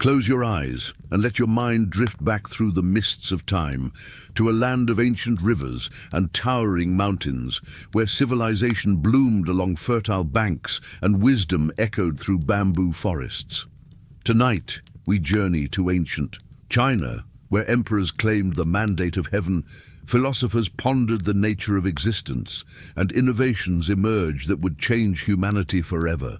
Close your eyes and let your mind drift back through the mists of time to a land of ancient rivers and towering mountains where civilization bloomed along fertile banks and wisdom echoed through bamboo forests. Tonight, we journey to ancient China, where emperors claimed the mandate of heaven, philosophers pondered the nature of existence, and innovations emerged that would change humanity forever.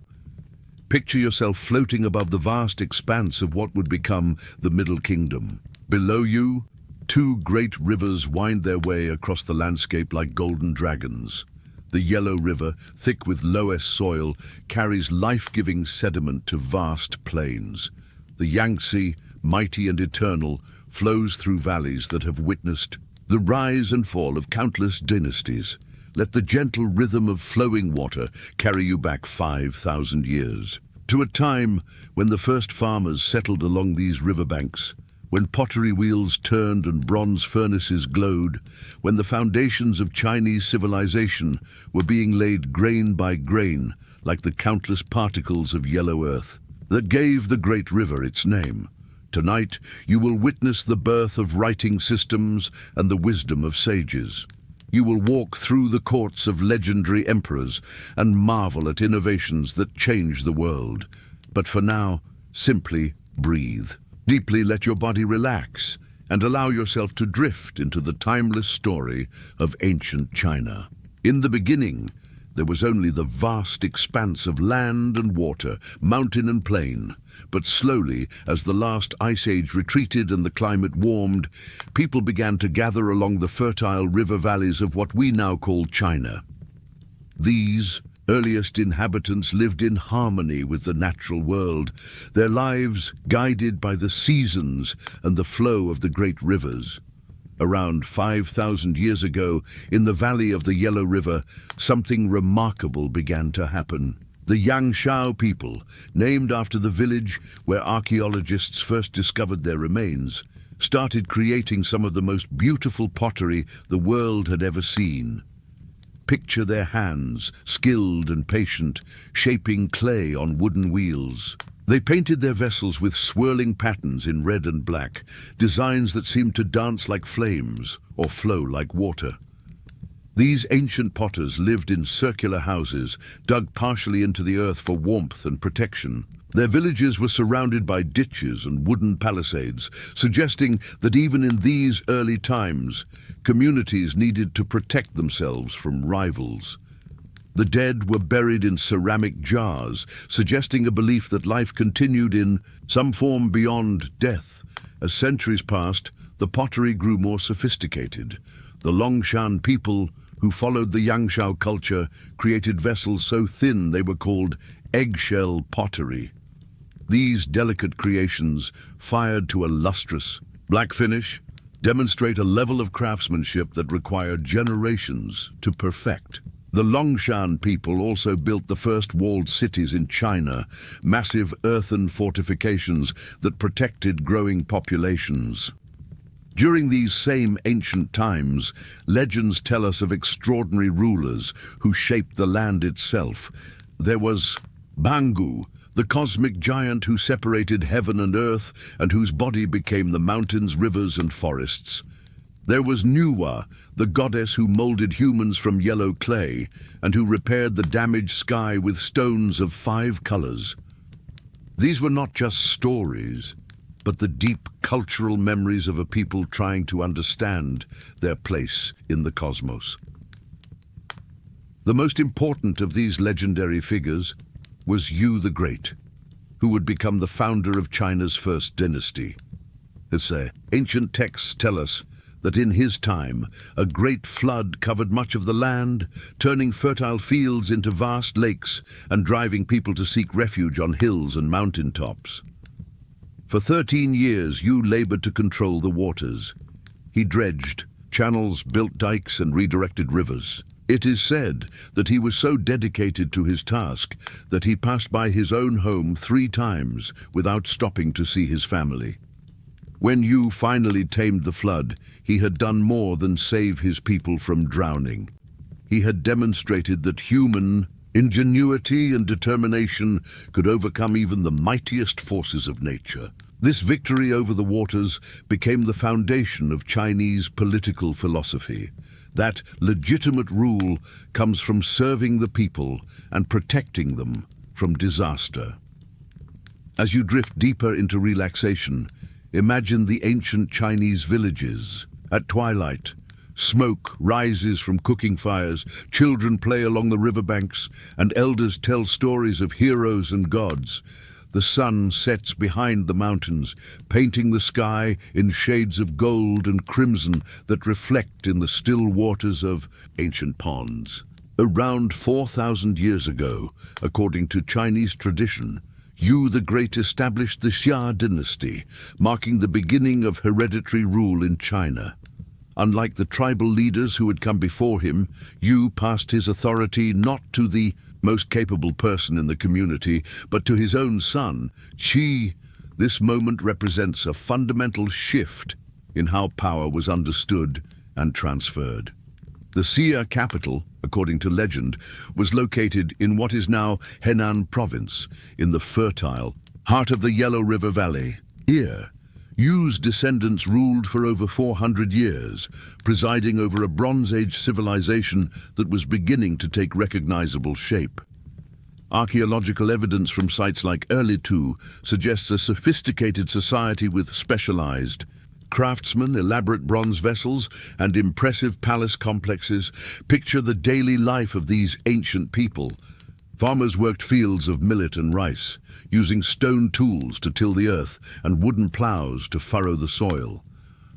Picture yourself floating above the vast expanse of what would become the Middle Kingdom. Below you, two great rivers wind their way across the landscape like golden dragons. The Yellow River, thick with Laozi soil, carries life-giving sediment to vast plains. The Yangtze, mighty and eternal, flows through valleys that have witnessed the rise and fall of countless dynasties. Let the gentle rhythm of flowing water carry you back 5,000 years, to a time when the first farmers settled along these riverbanks, when pottery wheels turned and bronze furnaces glowed, when the foundations of Chinese civilization were being laid grain by grain like the countless particles of yellow earth that gave the great river its name. Tonight, you will witness the birth of writing systems and the wisdom of sages. You will walk through the courts of legendary emperors and marvel at innovations that change the world. But for now, simply breathe. Deeply let your body relax and allow yourself to drift into the timeless story of ancient China. In the beginning, there was only the vast expanse of land and water, mountain and plain. But slowly, as the last ice age retreated and the climate warmed, people began to gather along the fertile river valleys of what we now call China. These earliest inhabitants lived in harmony with the natural world, their lives guided by the seasons and the flow of the great rivers. Around 5,000 years ago, in the valley of the Yellow River, something remarkable began to happen. The Yangshao people, named after the village where archaeologists first discovered their remains, started creating some of the most beautiful pottery the world had ever seen. Picture their hands, skilled and patient, shaping clay on wooden wheels. They painted their vessels with swirling patterns in red and black, designs that seemed to dance like flames or flow like water. These ancient potters lived in circular houses, dug partially into the earth for warmth and protection. Their villages were surrounded by ditches and wooden palisades, suggesting that even in these early times, communities needed to protect themselves from rivals. The dead were buried in ceramic jars, suggesting a belief that life continued in some form beyond death. As centuries passed, the pottery grew more sophisticated. The Longshan people, who followed the Yangshao culture, created vessels so thin they were called eggshell pottery. These delicate creations, fired to a lustrous black finish, demonstrate a level of craftsmanship that required generations to perfect. The Longshan people also built the first walled cities in China, massive earthen fortifications that protected growing populations. During these same ancient times, legends tell us of extraordinary rulers who shaped the land itself. There was Pangu, the cosmic giant who separated heaven and earth and whose body became the mountains, rivers, and forests. There was Nüwa, the goddess who molded humans from yellow clay and who repaired the damaged sky with stones of 5 colors. These were not just stories, but the deep cultural memories of a people trying to understand their place in the cosmos. The most important of these legendary figures was Yu the Great, who would become the founder of China's first dynasty. Ancient texts tell us that in his time, a great flood covered much of the land, turning fertile fields into vast lakes and driving people to seek refuge on hills and mountain tops. For 13 years, Yu labored to control the waters. He dredged channels, built dikes, and redirected rivers. It is said that he was so dedicated to his task that he passed by his own home 3 times without stopping to see his family. When Yu finally tamed the flood, he had done more than save his people from drowning. He had demonstrated that human ingenuity and determination could overcome even the mightiest forces of nature. This victory over the waters became the foundation of Chinese political philosophy. That legitimate rule comes from serving the people and protecting them from disaster. As you drift deeper into relaxation, imagine the ancient Chinese villages. At twilight, smoke rises from cooking fires, children play along the riverbanks, and elders tell stories of heroes and gods. The sun sets behind the mountains, painting the sky in shades of gold and crimson that reflect in the still waters of ancient ponds. Around 4,000 years ago, according to Chinese tradition, Yu the Great established the Xia dynasty, marking the beginning of hereditary rule in China. Unlike the tribal leaders who had come before him, Yu passed his authority not to the most capable person in the community, but to his own son, Qi. This moment represents a fundamental shift in how power was understood and transferred. The Xia capital, according to legend, was located in what is now Henan province, in the fertile heart of the Yellow River Valley. Here, Yu's descendants ruled for over 400 years, presiding over a Bronze Age civilization that was beginning to take recognizable shape. Archaeological evidence from sites like Erlitou suggests a sophisticated society with specialized craftsmen, elaborate bronze vessels, and impressive palace complexes. Picture the daily life of these ancient people. Farmers worked fields of millet and rice, using stone tools to till the earth and wooden plows to furrow the soil.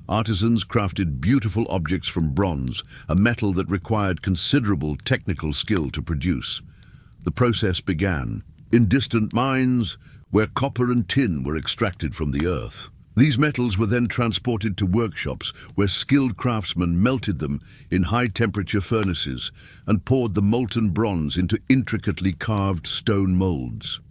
Artisans crafted beautiful objects from bronze, a metal that required considerable technical skill to produce. The process began in distant mines where copper and tin were extracted from the earth. These metals were then transported to workshops where skilled craftsmen melted them in high-temperature furnaces and poured the molten bronze into intricately carved stone molds.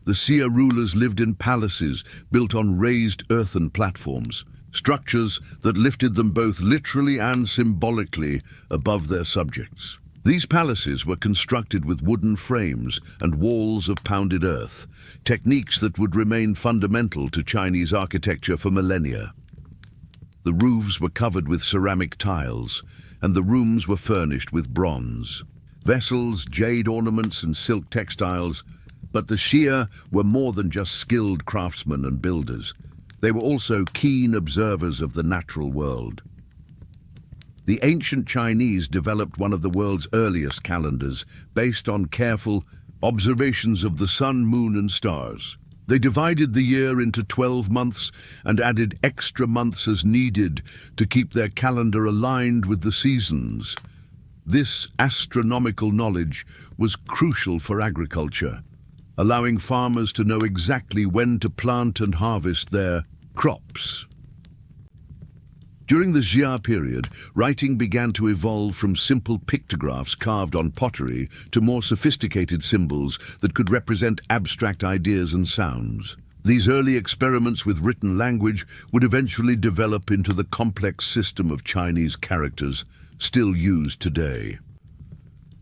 The Xia rulers lived in palaces built on raised earthen platforms, structures that lifted them both literally and symbolically above their subjects. These palaces were constructed with wooden frames and walls of pounded earth, techniques that would remain fundamental to Chinese architecture for millennia. The roofs were covered with ceramic tiles, and the rooms were furnished with bronze vessels, jade ornaments, and silk textiles. But the Xia were more than just skilled craftsmen and builders. They were also keen observers of the natural world. The ancient Chinese developed one of the world's earliest calendars, based on careful observations of the sun, moon, and stars. They divided the year into 12 months and added extra months as needed to keep their calendar aligned with the seasons. This astronomical knowledge was crucial for agriculture, allowing farmers to know exactly when to plant and harvest their crops. During the Xia period, writing began to evolve from simple pictographs carved on pottery to more sophisticated symbols that could represent abstract ideas and sounds. These early experiments with written language would eventually develop into the complex system of Chinese characters still used today.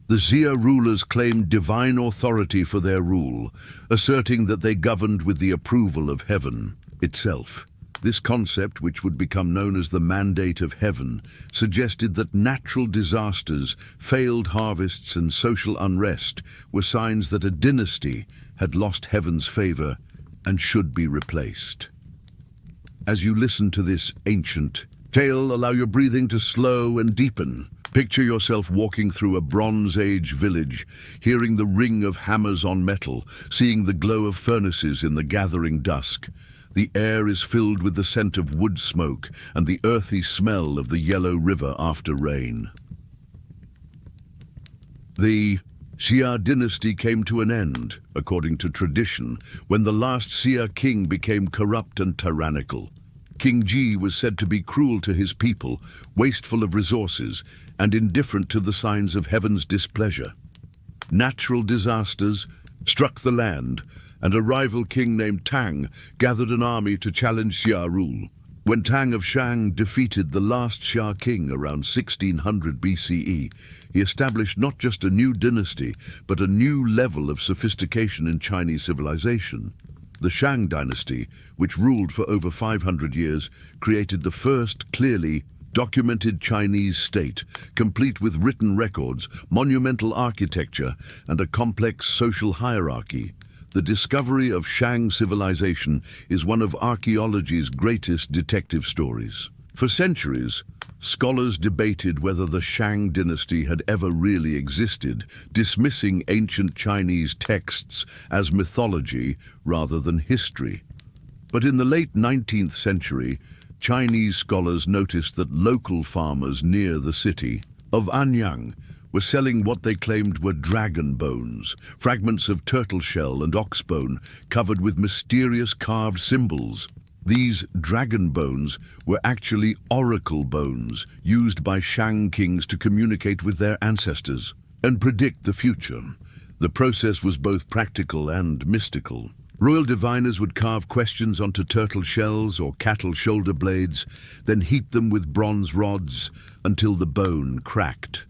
The Xia rulers claimed divine authority for their rule, asserting that they governed with the approval of heaven itself. This concept, which would become known as the Mandate of Heaven, suggested that natural disasters, failed harvests, and social unrest were signs that a dynasty had lost heaven's favor and should be replaced. As you listen to this ancient tale, allow your breathing to slow and deepen. Picture yourself walking through a Bronze Age village, hearing the ring of hammers on metal, seeing the glow of furnaces in the gathering dusk. The air is filled with the scent of wood smoke and the earthy smell of the Yellow River after rain. The Xia dynasty came to an end, according to tradition, when the last Xia king became corrupt and tyrannical. King Ji was said to be cruel to his people, wasteful of resources, and indifferent to the signs of heaven's displeasure. Natural disasters struck the land, and a rival king named Tang gathered an army to challenge Xia rule. When Tang of Shang defeated the last Xia king around 1600 BCE, he established not just a new dynasty, but a new level of sophistication in Chinese civilization. The Shang dynasty, which ruled for over 500 years, created the first clearly documented Chinese state, complete with written records, monumental architecture, and a complex social hierarchy. The discovery of Shang civilization is one of archaeology's greatest detective stories. For centuries, scholars debated whether the Shang dynasty had ever really existed, dismissing ancient Chinese texts as mythology rather than history. But in the late 19th century, Chinese scholars noticed that local farmers near the city of Anyang were selling what they claimed were dragon bones, fragments of turtle shell and ox bone covered with mysterious carved symbols. These dragon bones were actually oracle bones used by Shang kings to communicate with their ancestors and predict the future. The process was both practical and mystical. Royal diviners would carve questions onto turtle shells or cattle shoulder blades, then heat them with bronze rods until the bone cracked.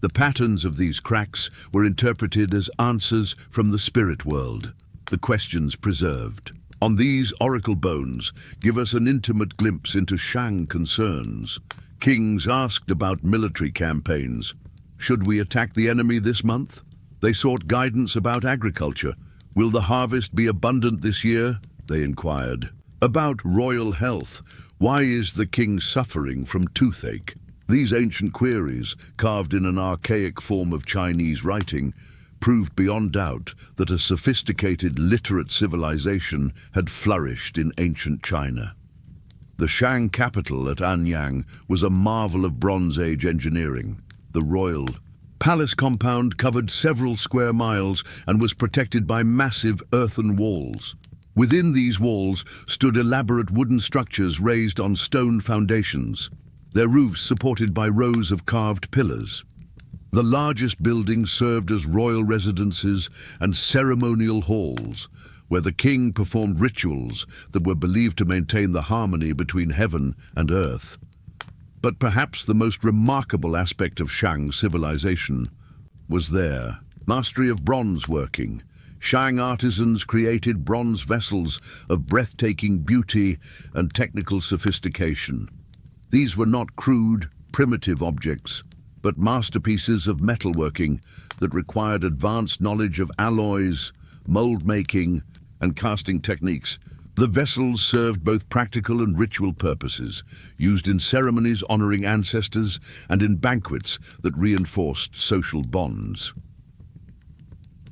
The patterns of these cracks were interpreted as answers from the spirit world, the questions preserved. On these oracle bones give us an intimate glimpse into Shang concerns. Kings asked about military campaigns. Should we attack the enemy this month? They sought guidance about agriculture. Will the harvest be abundant this year? They inquired. About royal health. Why is the king suffering from toothache? These ancient queries, carved in an archaic form of Chinese writing, proved beyond doubt that a sophisticated, literate civilization had flourished in ancient China. The Shang capital at Anyang was a marvel of Bronze Age engineering. The royal palace compound covered several square miles and was protected by massive earthen walls. Within these walls stood elaborate wooden structures raised on stone foundations, their roofs supported by rows of carved pillars. The largest buildings served as royal residences and ceremonial halls, where the king performed rituals that were believed to maintain the harmony between heaven and earth. But perhaps the most remarkable aspect of Shang civilization was their mastery of bronze working. Shang artisans created bronze vessels of breathtaking beauty and technical sophistication. These were not crude, primitive objects, but masterpieces of metalworking that required advanced knowledge of alloys, mold making, and casting techniques. The vessels served both practical and ritual purposes, used in ceremonies honoring ancestors and in banquets that reinforced social bonds.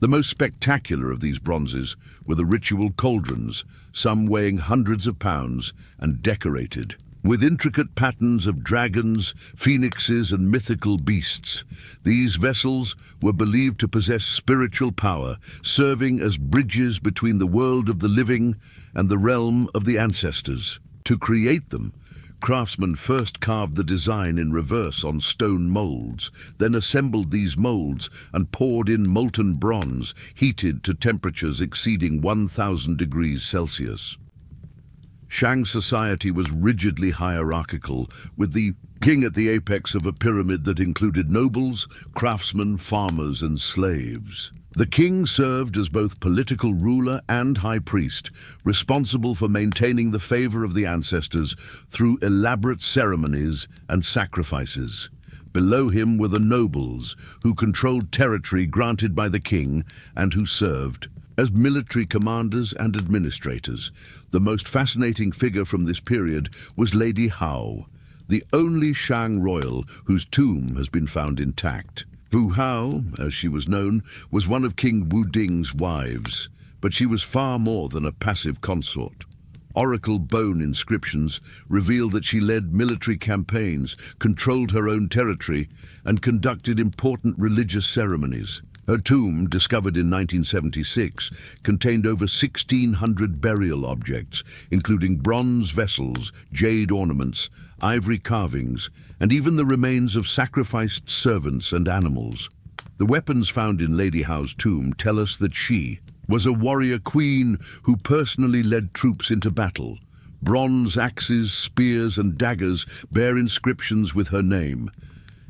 The most spectacular of these bronzes were the ritual cauldrons, some weighing hundreds of pounds and decorated with intricate patterns of dragons, phoenixes, and mythical beasts. These vessels were believed to possess spiritual power, serving as bridges between the world of the living and the realm of the ancestors. To create them, craftsmen first carved the design in reverse on stone molds, then assembled these molds and poured in molten bronze, heated to temperatures exceeding 1,000 degrees Celsius. Shang society was rigidly hierarchical, with the king at the apex of a pyramid that included nobles, craftsmen, farmers, and slaves. The king served as both political ruler and high priest, responsible for maintaining the favor of the ancestors through elaborate ceremonies and sacrifices. Below him were the nobles, who controlled territory granted by the king and who served as military commanders and administrators. The most fascinating figure from this period was Lady Hao, the only Shang royal whose tomb has been found intact. Wu Hao, as she was known, was one of King Wu Ding's wives, but she was far more than a passive consort. Oracle bone inscriptions reveal that she led military campaigns, controlled her own territory, and conducted important religious ceremonies. Her tomb, discovered in 1976, contained over 1,600 burial objects, including bronze vessels, jade ornaments, ivory carvings, and even the remains of sacrificed servants and animals. The weapons found in Lady Hao's tomb tell us that she was a warrior queen who personally led troops into battle. Bronze axes, spears, and daggers bear inscriptions with her name,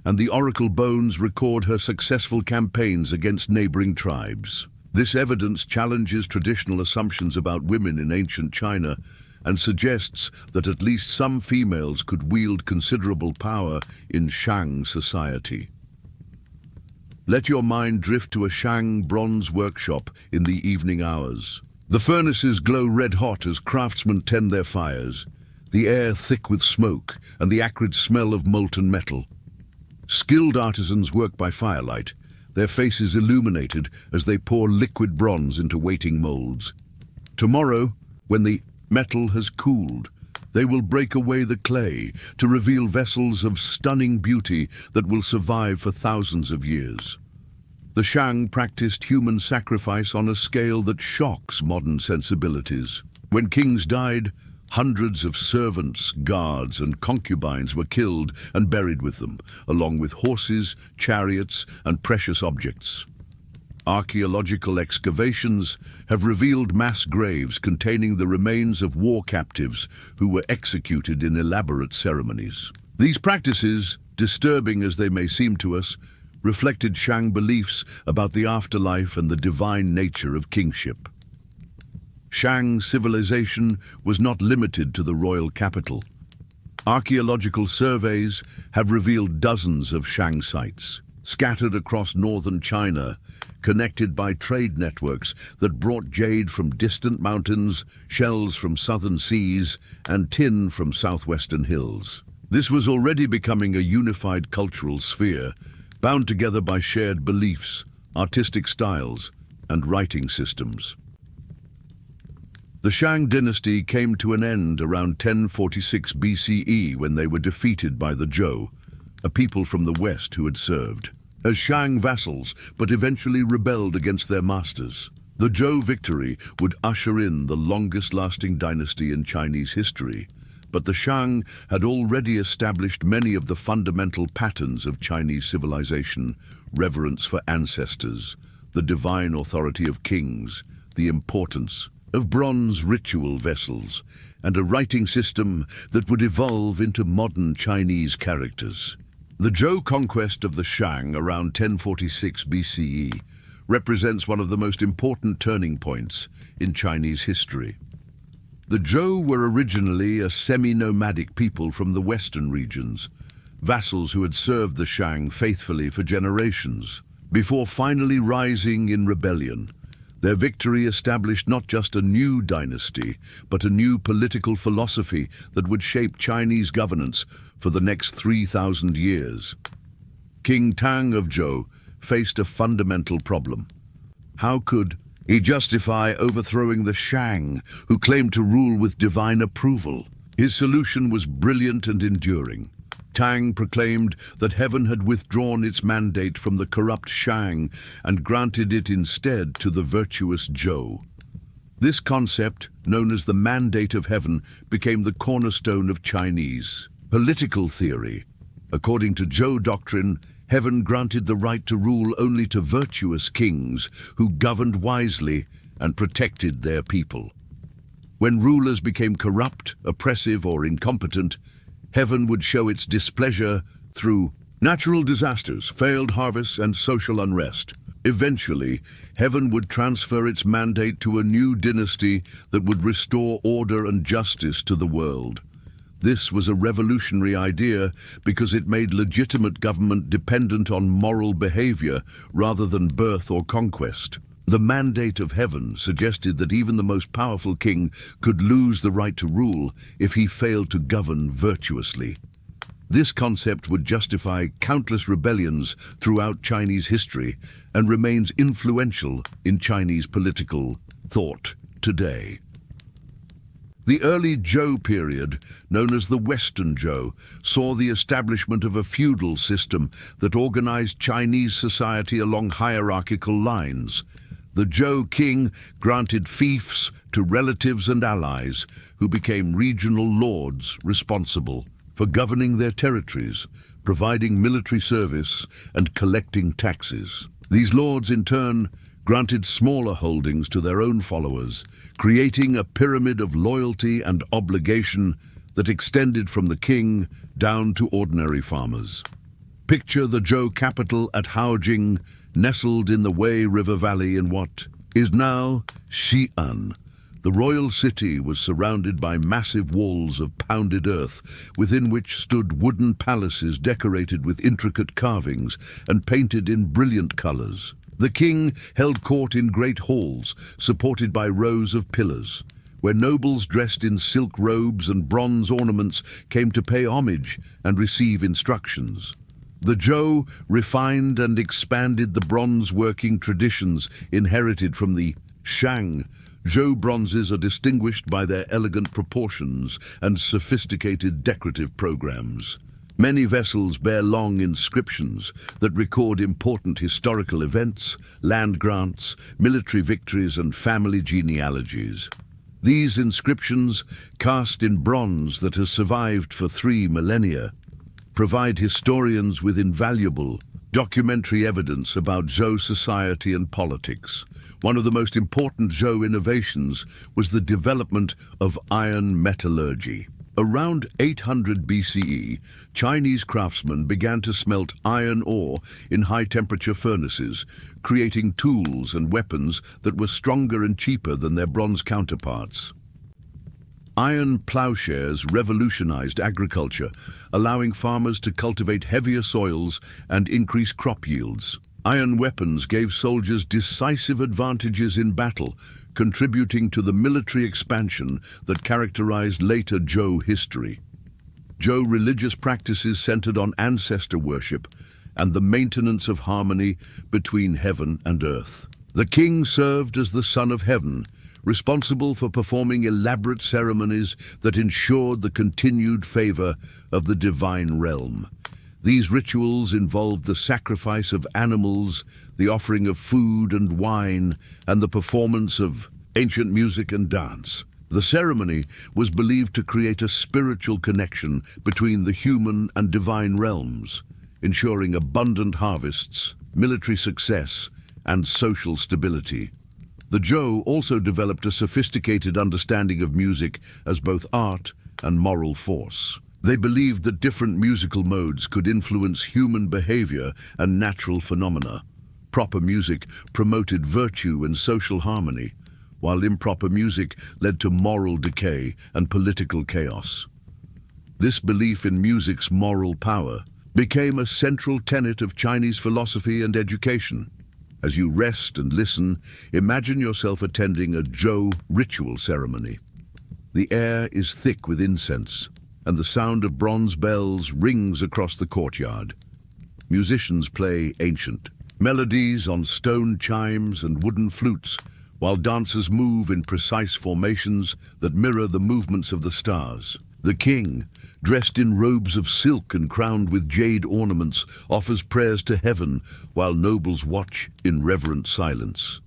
and the oracle bones record her successful campaigns against neighboring tribes. This evidence challenges traditional assumptions about women in ancient China and suggests that at least some females could wield considerable power in Shang society. Let your mind drift to a Shang bronze workshop in the evening hours. The furnaces glow red-hot as craftsmen tend their fires, the air thick with smoke and the acrid smell of molten metal. Skilled artisans work by firelight, their faces illuminated as they pour liquid bronze into waiting molds. Tomorrow, when the metal has cooled, they will break away the clay to reveal vessels of stunning beauty that will survive for thousands of years. The Shang practiced human sacrifice on a scale that shocks modern sensibilities. When kings died, hundreds of servants, guards, and concubines were killed and buried with them, along with horses, chariots, and precious objects. Archaeological excavations have revealed mass graves containing the remains of war captives who were executed in elaborate ceremonies. These practices, disturbing as they may seem to us, reflected Shang beliefs about the afterlife and the divine nature of kingship. Shang civilization was not limited to the royal capital. Archaeological surveys have revealed dozens of Shang sites, scattered across northern China, connected by trade networks that brought jade from distant mountains, shells from southern seas, and tin from southwestern hills. This was already becoming a unified cultural sphere, bound together by shared beliefs, artistic styles, and writing systems. The Shang dynasty came to an end around 1046 BCE when they were defeated by the Zhou, a people from the west who had served as Shang vassals but eventually rebelled against their masters. The Zhou victory would usher in the longest-lasting dynasty in Chinese history, but the Shang had already established many of the fundamental patterns of Chinese civilization: reverence for ancestors, the divine authority of kings, the importance of bronze ritual vessels, and a writing system that would evolve into modern Chinese characters. The Zhou conquest of the Shang around 1046 BCE represents one of the most important turning points in Chinese history. The Zhou were originally a semi-nomadic people from the western regions, vassals who had served the Shang faithfully for generations, before finally rising in rebellion. Their victory established not just a new dynasty, but a new political philosophy that would shape Chinese governance for the next 3,000 years. King Tang of Zhou faced a fundamental problem. How could he justify overthrowing the Shang, who claimed to rule with divine approval? His solution was brilliant and enduring. Tang proclaimed that heaven had withdrawn its mandate from the corrupt Shang and granted it instead to the virtuous Zhou. This concept, known as the mandate of heaven, became the cornerstone of Chinese political theory. According to Zhou doctrine, heaven granted the right to rule only to virtuous kings who governed wisely and protected their people. When rulers became corrupt, oppressive, or incompetent, heaven would show its displeasure through natural disasters, failed harvests, and social unrest. Eventually, heaven would transfer its mandate to a new dynasty that would restore order and justice to the world. This was a revolutionary idea because it made legitimate government dependent on moral behavior rather than birth or conquest. The mandate of heaven suggested that even the most powerful king could lose the right to rule if he failed to govern virtuously. This concept would justify countless rebellions throughout Chinese history and remains influential in Chinese political thought today. The early Zhou period, known as the Western Zhou, saw the establishment of a feudal system that organized Chinese society along hierarchical lines. The Zhou king granted fiefs to relatives and allies, who became regional lords responsible for governing their territories, providing military service, and collecting taxes. These lords, in turn, granted smaller holdings to their own followers, creating a pyramid of loyalty and obligation that extended from the king down to ordinary farmers. Picture the Zhou capital at Haojing, nestled in the Wei River Valley in what is now Xi'an. The royal city was surrounded by massive walls of pounded earth, within which stood wooden palaces decorated with intricate carvings and painted in brilliant colors. The king held court in great halls, supported by rows of pillars, where nobles dressed in silk robes and bronze ornaments came to pay homage and receive instructions. The Zhou refined and expanded the bronze working traditions inherited from the Shang. Zhou bronzes are distinguished by their elegant proportions and sophisticated decorative programs. Many vessels bear long inscriptions that record important historical events, land grants, military victories, and family genealogies. These inscriptions, cast in bronze that has survived for 3 millennia, provide historians with invaluable documentary evidence about Zhou society and politics. One of the most important Zhou innovations was the development of iron metallurgy. Around 800 BCE, Chinese craftsmen began to smelt iron ore in high-temperature furnaces, creating tools and weapons that were stronger and cheaper than their bronze counterparts. Iron plowshares revolutionized agriculture, allowing farmers to cultivate heavier soils and increase crop yields. Iron weapons gave soldiers decisive advantages in battle, contributing to the military expansion that characterized later Zhou history. Zhou religious practices centered on ancestor worship and the maintenance of harmony between heaven and earth. The king served as the son of heaven, responsible for performing elaborate ceremonies that ensured the continued favor of the divine realm. These rituals involved the sacrifice of animals, the offering of food and wine, and the performance of ancient music and dance. The ceremony was believed to create a spiritual connection between the human and divine realms, ensuring abundant harvests, military success, and social stability. The Zhou also developed a sophisticated understanding of music as both art and moral force. They believed that different musical modes could influence human behavior and natural phenomena. Proper music promoted virtue and social harmony, while improper music led to moral decay and political chaos. This belief in music's moral power became a central tenet of Chinese philosophy and education. As you rest and listen, imagine yourself attending a Zhou ritual ceremony. The air is thick with incense, and the sound of bronze bells rings across the courtyard. Musicians play ancient melodies on stone chimes and wooden flutes, while dancers move in precise formations that mirror the movements of the stars. The king, dressed in robes of silk and crowned with jade ornaments, offers prayers to heaven while nobles watch in reverent silence.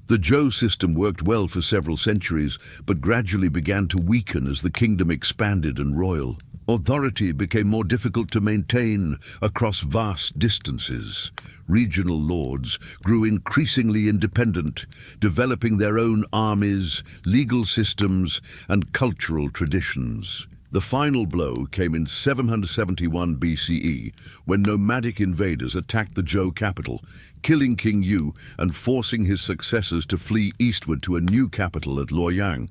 The Zhou system worked well for several centuries, but gradually began to weaken as the kingdom expanded and royal authority became more difficult to maintain across vast distances. Regional lords grew increasingly independent, developing their own armies, legal systems, and cultural traditions. The final blow came in 771 BCE, when nomadic invaders attacked the Zhou capital, killing King Yu and forcing his successors to flee eastward to a new capital at Luoyang.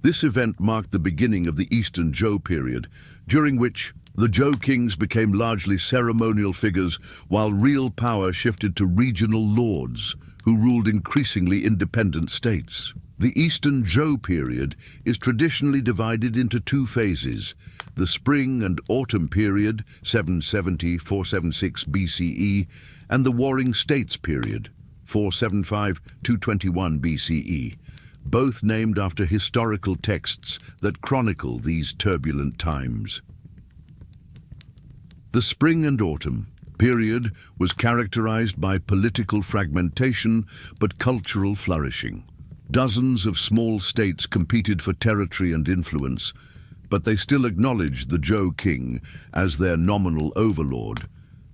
This event marked the beginning of the Eastern Zhou period, during which the Zhou kings became largely ceremonial figures, while real power shifted to regional lords, who ruled increasingly independent states. The Eastern Zhou period is traditionally divided into 2 phases: the Spring and Autumn period, 770–476 BCE, and the Warring States period, 475–221 BCE, both named after historical texts that chronicle these turbulent times. The Spring and Autumn period was characterized by political fragmentation but cultural flourishing. Dozens of small states competed for territory and influence, but they still acknowledged the Zhou king as their nominal overlord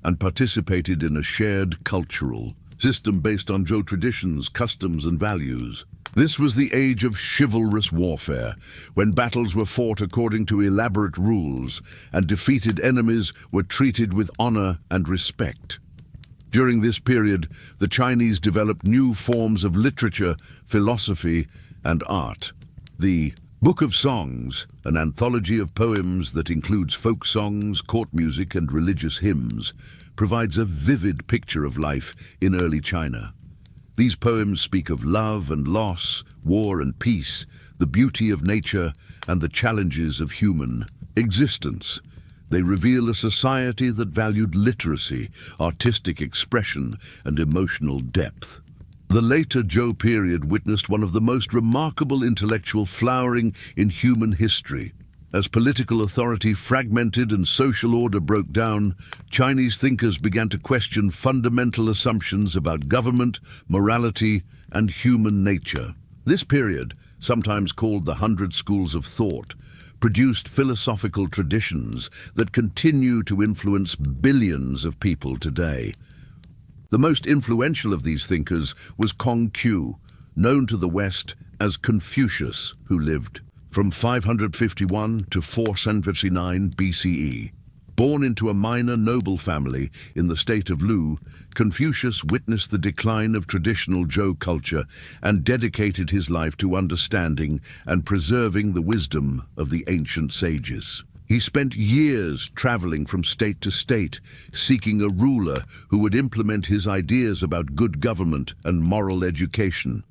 and participated in a shared cultural system based on Zhou traditions, customs, and values. This was the age of chivalrous warfare, when battles were fought according to elaborate rules and defeated enemies were treated with honor and respect. During this period, the Chinese developed new forms of literature, philosophy, and art. The Book of Songs, an anthology of poems that includes folk songs, court music, and religious hymns, provides a vivid picture of life in early China. These poems speak of love and loss, war and peace, the beauty of nature, and the challenges of human existence. They reveal a society that valued literacy, artistic expression, and emotional depth. The later Zhou period witnessed one of the most remarkable intellectual flowering in human history. As political authority fragmented and social order broke down, Chinese thinkers began to question fundamental assumptions about government, morality, and human nature. This period, sometimes called the 100 Schools of Thought, produced philosophical traditions that continue to influence billions of people today. The most influential of these thinkers was Confucius, known to the West as Confucius, who lived from 551 to 479 BCE. Born into a minor noble family in the state of Lu, Confucius witnessed the decline of traditional Zhou culture and dedicated his life to understanding and preserving the wisdom of the ancient sages. He spent years traveling from state to state, seeking a ruler who would implement his ideas about good government and moral education.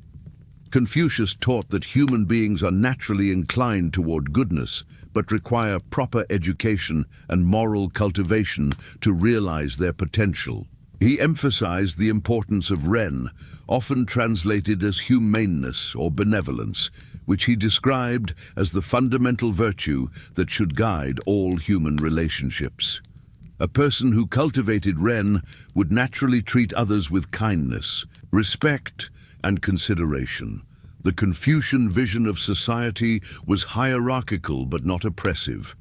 Confucius taught that human beings are naturally inclined toward goodness, but require proper education and moral cultivation to realize their potential. He emphasized the importance of Ren, often translated as humaneness or benevolence, which he described as the fundamental virtue that should guide all human relationships. A person who cultivated Ren would naturally treat others with kindness, respect, and consideration. The Confucian vision of society was hierarchical but not oppressive.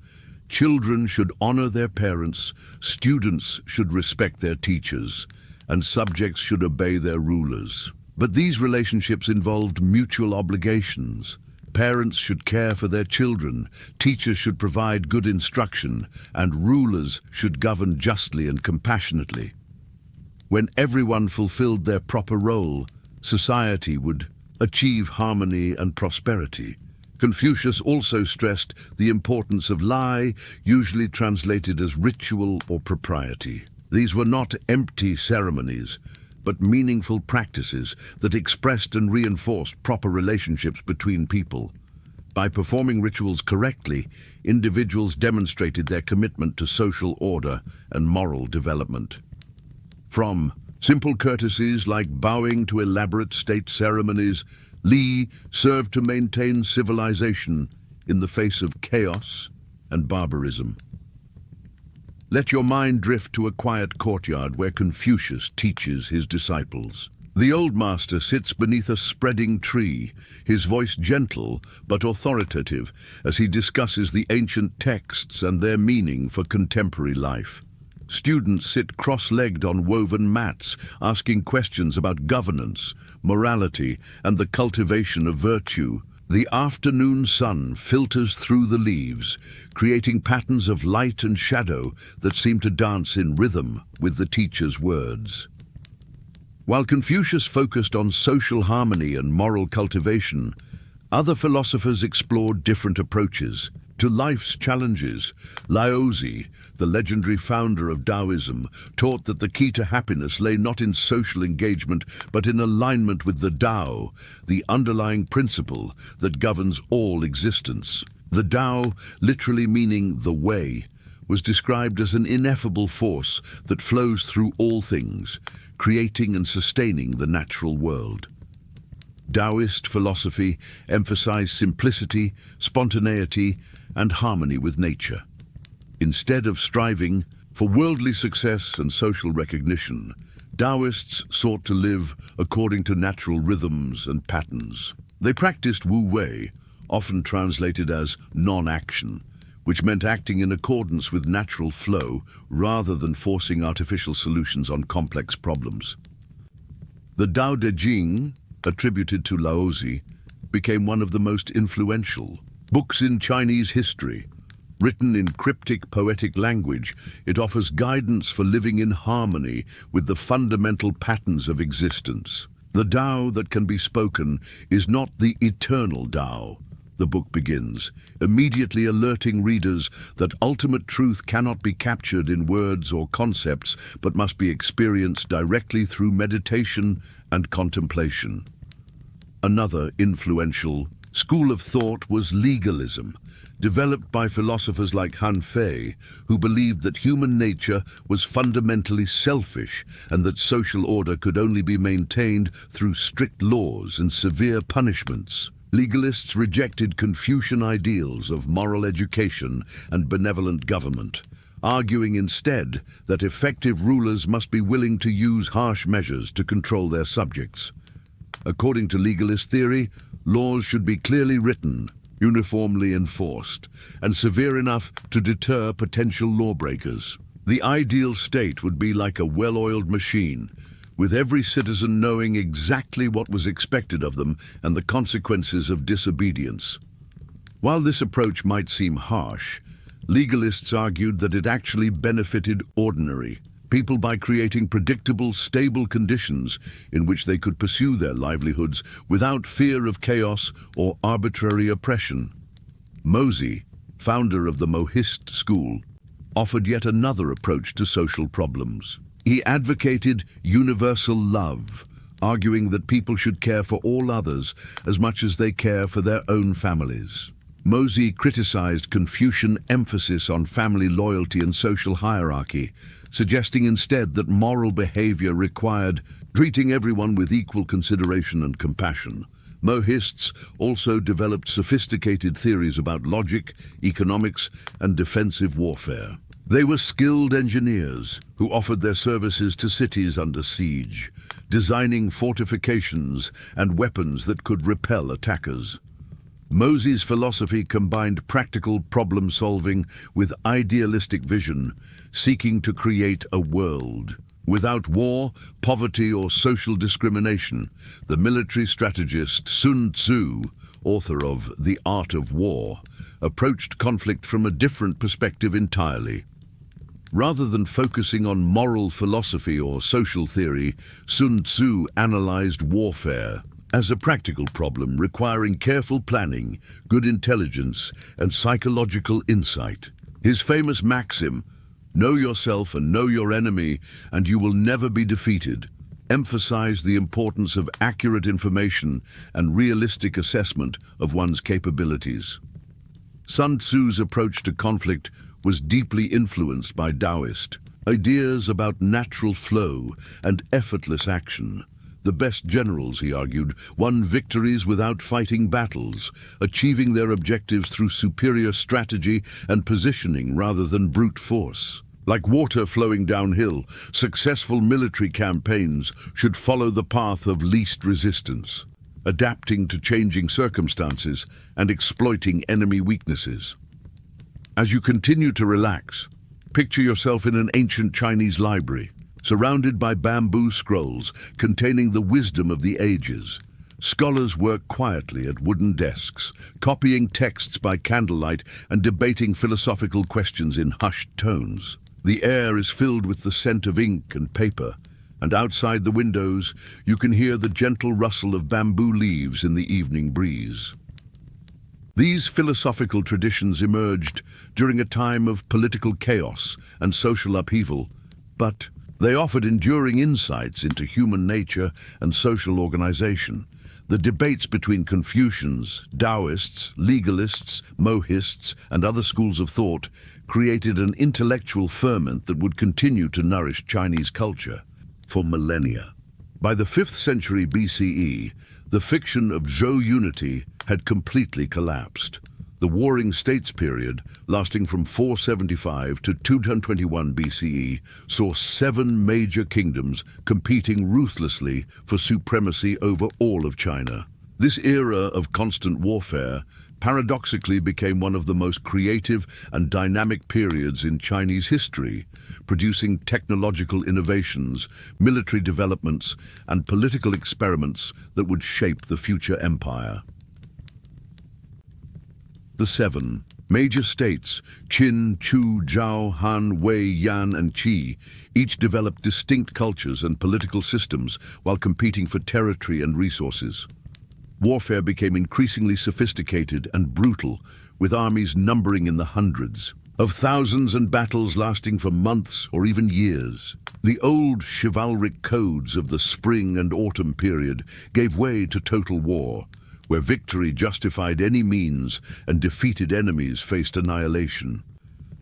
Children should honor their parents, students should respect their teachers, and subjects should obey their rulers. But these relationships involved mutual obligations. Parents should care for their children, teachers should provide good instruction, and rulers should govern justly and compassionately. When everyone fulfilled their proper role, society would achieve harmony and prosperity. Confucius also stressed the importance of Lai, usually translated as ritual or propriety. These were not empty ceremonies, but meaningful practices that expressed and reinforced proper relationships between people. By performing rituals correctly, individuals demonstrated their commitment to social order and moral development. From simple courtesies like bowing to elaborate state ceremonies, Li served to maintain civilization in the face of chaos and barbarism. Let your mind drift to a quiet courtyard where Confucius teaches his disciples. The old master sits beneath a spreading tree, his voice gentle but authoritative as he discusses the ancient texts and their meaning for contemporary life. Students sit cross-legged on woven mats, asking questions about governance, morality, and the cultivation of virtue. The afternoon sun filters through the leaves, creating patterns of light and shadow that seem to dance in rhythm with the teacher's words. While Confucius focused on social harmony and moral cultivation, other philosophers explored different approaches to life's challenges. Laozi, the legendary founder of Taoism, taught that the key to happiness lay not in social engagement, but in alignment with the Tao, the underlying principle that governs all existence. The Tao, literally meaning the way, was described as an ineffable force that flows through all things, creating and sustaining the natural world. Taoist philosophy emphasized simplicity, spontaneity, and harmony with nature. Instead of striving for worldly success and social recognition, Taoists sought to live according to natural rhythms and patterns. They practiced Wu Wei, often translated as non-action, which meant acting in accordance with natural flow rather than forcing artificial solutions on complex problems. The Tao Te Ching, attributed to Laozi, became one of the most influential books in Chinese history. Written in cryptic, poetic language, it offers guidance for living in harmony with the fundamental patterns of existence. The Tao that can be spoken is not the eternal Tao, the book begins, immediately alerting readers that ultimate truth cannot be captured in words or concepts, but must be experienced directly through meditation and contemplation. Another influential school of thought was legalism, developed by philosophers like Han Fei, who believed that human nature was fundamentally selfish and that social order could only be maintained through strict laws and severe punishments. Legalists rejected Confucian ideals of moral education and benevolent government, arguing instead that effective rulers must be willing to use harsh measures to control their subjects. According to legalist theory, laws should be clearly written, uniformly enforced, and severe enough to deter potential lawbreakers. The ideal state would be like a well-oiled machine, with every citizen knowing exactly what was expected of them and the consequences of disobedience. While this approach might seem harsh, legalists argued that it actually benefited ordinary people by creating predictable, stable conditions in which they could pursue their livelihoods without fear of chaos or arbitrary oppression. Mozi, founder of the Mohist school, offered yet another approach to social problems. He advocated universal love, arguing that people should care for all others as much as they care for their own families. Mozi criticized Confucian emphasis on family loyalty and social hierarchy, suggesting instead that moral behavior required treating everyone with equal consideration and compassion. Mohists also developed sophisticated theories about logic, economics, and defensive warfare. They were skilled engineers who offered their services to cities under siege, designing fortifications and weapons that could repel attackers. Mozi's philosophy combined practical problem-solving with idealistic vision, seeking to create a world without war, poverty, or social discrimination. The military strategist Sun Tzu, author of The Art of War, approached conflict from a different perspective entirely. Rather than focusing on moral philosophy or social theory, Sun Tzu analyzed warfare as a practical problem requiring careful planning, good intelligence, and psychological insight. His famous maxim, "Know yourself and know your enemy, and you will never be defeated," emphasized the importance of accurate information and realistic assessment of one's capabilities. Sun Tzu's approach to conflict was deeply influenced by Taoist ideas about natural flow and effortless action. The best generals, he argued, won victories without fighting battles, achieving their objectives through superior strategy and positioning rather than brute force. Like water flowing downhill, successful military campaigns should follow the path of least resistance, adapting to changing circumstances and exploiting enemy weaknesses. As you continue to relax, picture yourself in an ancient Chinese library, surrounded by bamboo scrolls containing the wisdom of the ages. Scholars work quietly at wooden desks, copying texts by candlelight and debating philosophical questions in hushed tones. The air is filled with the scent of ink and paper, and outside the windows you can hear the gentle rustle of bamboo leaves in the evening breeze. These philosophical traditions emerged during a time of political chaos and social upheaval, but they offered enduring insights into human nature and social organization. The debates between Confucians, Taoists, legalists, Mohists, and other schools of thought created an intellectual ferment that would continue to nourish Chinese culture for millennia. By the 5th century BCE, the fiction of Zhou unity had completely collapsed. The Warring States period, lasting from 475 to 221 BCE, saw 7 major kingdoms competing ruthlessly for supremacy over all of China. This era of constant warfare paradoxically became one of the most creative and dynamic periods in Chinese history, producing technological innovations, military developments, and political experiments that would shape the future empire. The 7. Major states, Qin, Chu, Zhou, Han, Wei, Yan, and Qi, each developed distinct cultures and political systems while competing for territory and resources. Warfare became increasingly sophisticated and brutal, with armies numbering in the hundreds, of thousands and battles lasting for months or even years. The old chivalric codes of the spring and autumn period gave way to total war, where victory justified any means and defeated enemies faced annihilation.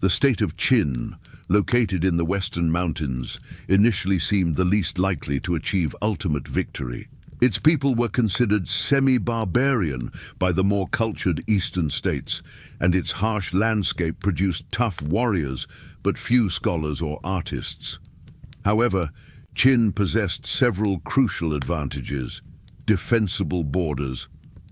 The state of Qin, located in the western mountains, initially seemed the least likely to achieve ultimate victory. Its people were considered semi-barbarian by the more cultured eastern states, and its harsh landscape produced tough warriors but few scholars or artists. However, Qin possessed several crucial advantages: defensible borders,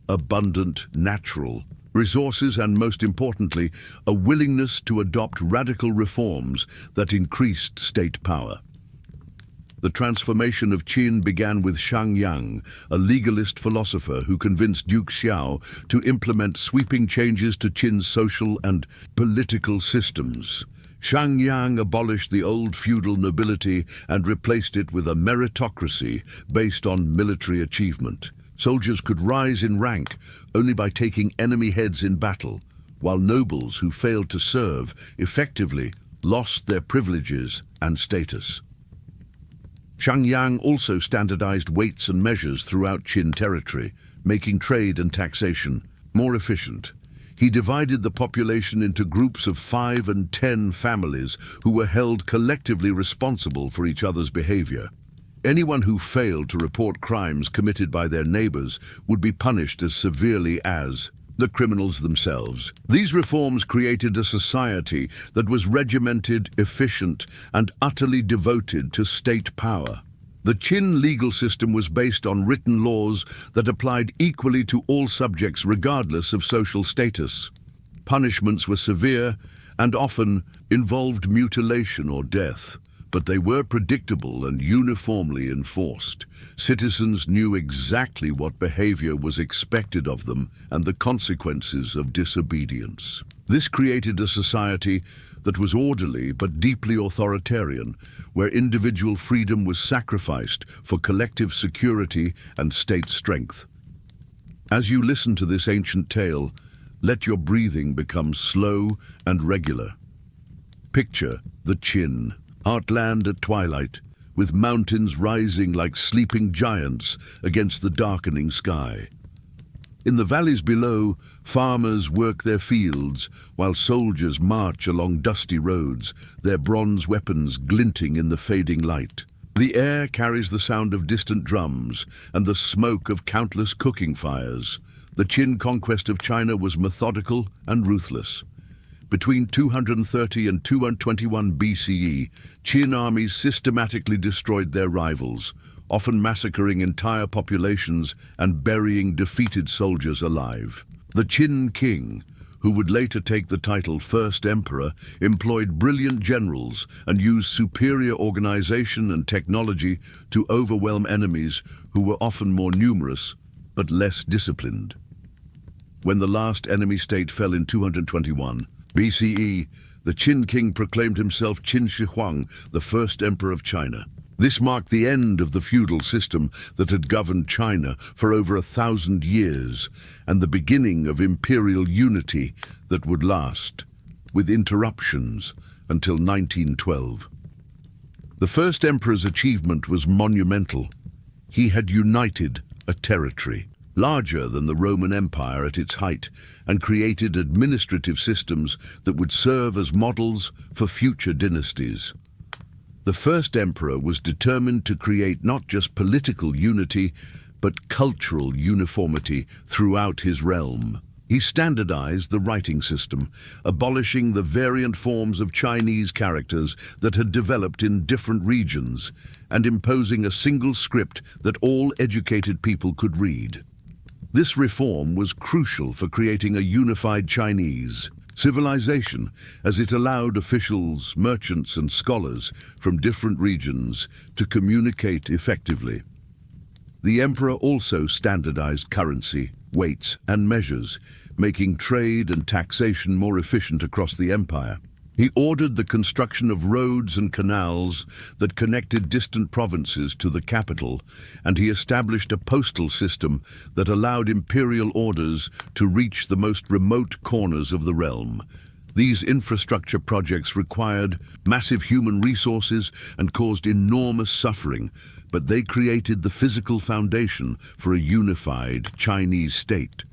abundant natural resources, and most importantly, a willingness to adopt radical reforms that increased state power. The transformation of Qin began with Shang, a legalist philosopher who convinced Duke Xiao to implement sweeping changes to Qin's social and political systems. Shang abolished the old feudal nobility and replaced it with a meritocracy based on military achievement. Soldiers could rise in rank only by taking enemy heads in battle, while nobles who failed to serve effectively lost their privileges and status. Shang also standardized weights and measures throughout Qin territory, making trade and taxation more efficient. He divided the population into groups of 5 and 10 families who were held collectively responsible for each other's behavior. Anyone who failed to report crimes committed by their neighbors would be punished as severely as the criminals themselves. These reforms created a society that was regimented, efficient, and utterly devoted to state power. The Qin legal system was based on written laws that applied equally to all subjects regardless of social status. Punishments were severe and often involved mutilation or death, but they were predictable and uniformly enforced. Citizens knew exactly what behavior was expected of them and the consequences of disobedience. This created a society that was orderly but deeply authoritarian, where individual freedom was sacrificed for collective security and state strength. As you listen to this ancient tale, let your breathing become slow and regular. Picture the Qin, heartland at twilight, with mountains rising like sleeping giants against the darkening sky. In the valleys below, farmers work their fields, while soldiers march along dusty roads, their bronze weapons glinting in the fading light. The air carries the sound of distant drums and the smoke of countless cooking fires. The Qin conquest of China was methodical and ruthless. Between 230 and 221 BCE, Qin armies systematically destroyed their rivals, often massacring entire populations and burying defeated soldiers alive. The Qin king, who would later take the title First Emperor, employed brilliant generals and used superior organization and technology to overwhelm enemies who were often more numerous but less disciplined. When the last enemy state fell in 221 BCE, the Qin king proclaimed himself Qin Shi Huang, the first emperor of China. This marked the end of the feudal system that had governed China for over 1,000 years, and the beginning of imperial unity that would last, with interruptions, until 1912. The first emperor's achievement was monumental. He had united a territory larger than the Roman Empire at its height, and created administrative systems that would serve as models for future dynasties. The first emperor was determined to create not just political unity, but cultural uniformity throughout his realm. He standardized the writing system, abolishing the variant forms of Chinese characters that had developed in different regions, and imposing a single script that all educated people could read. This reform was crucial for creating a unified Chinese civilization, as it allowed officials, merchants, and scholars from different regions to communicate effectively. The emperor also standardized currency, weights, and measures, making trade and taxation more efficient across the empire. He ordered the construction of roads and canals that connected distant provinces to the capital, and he established a postal system that allowed imperial orders to reach the most remote corners of the realm. These infrastructure projects required massive human resources and caused enormous suffering, but they created the physical foundation for a unified Chinese state.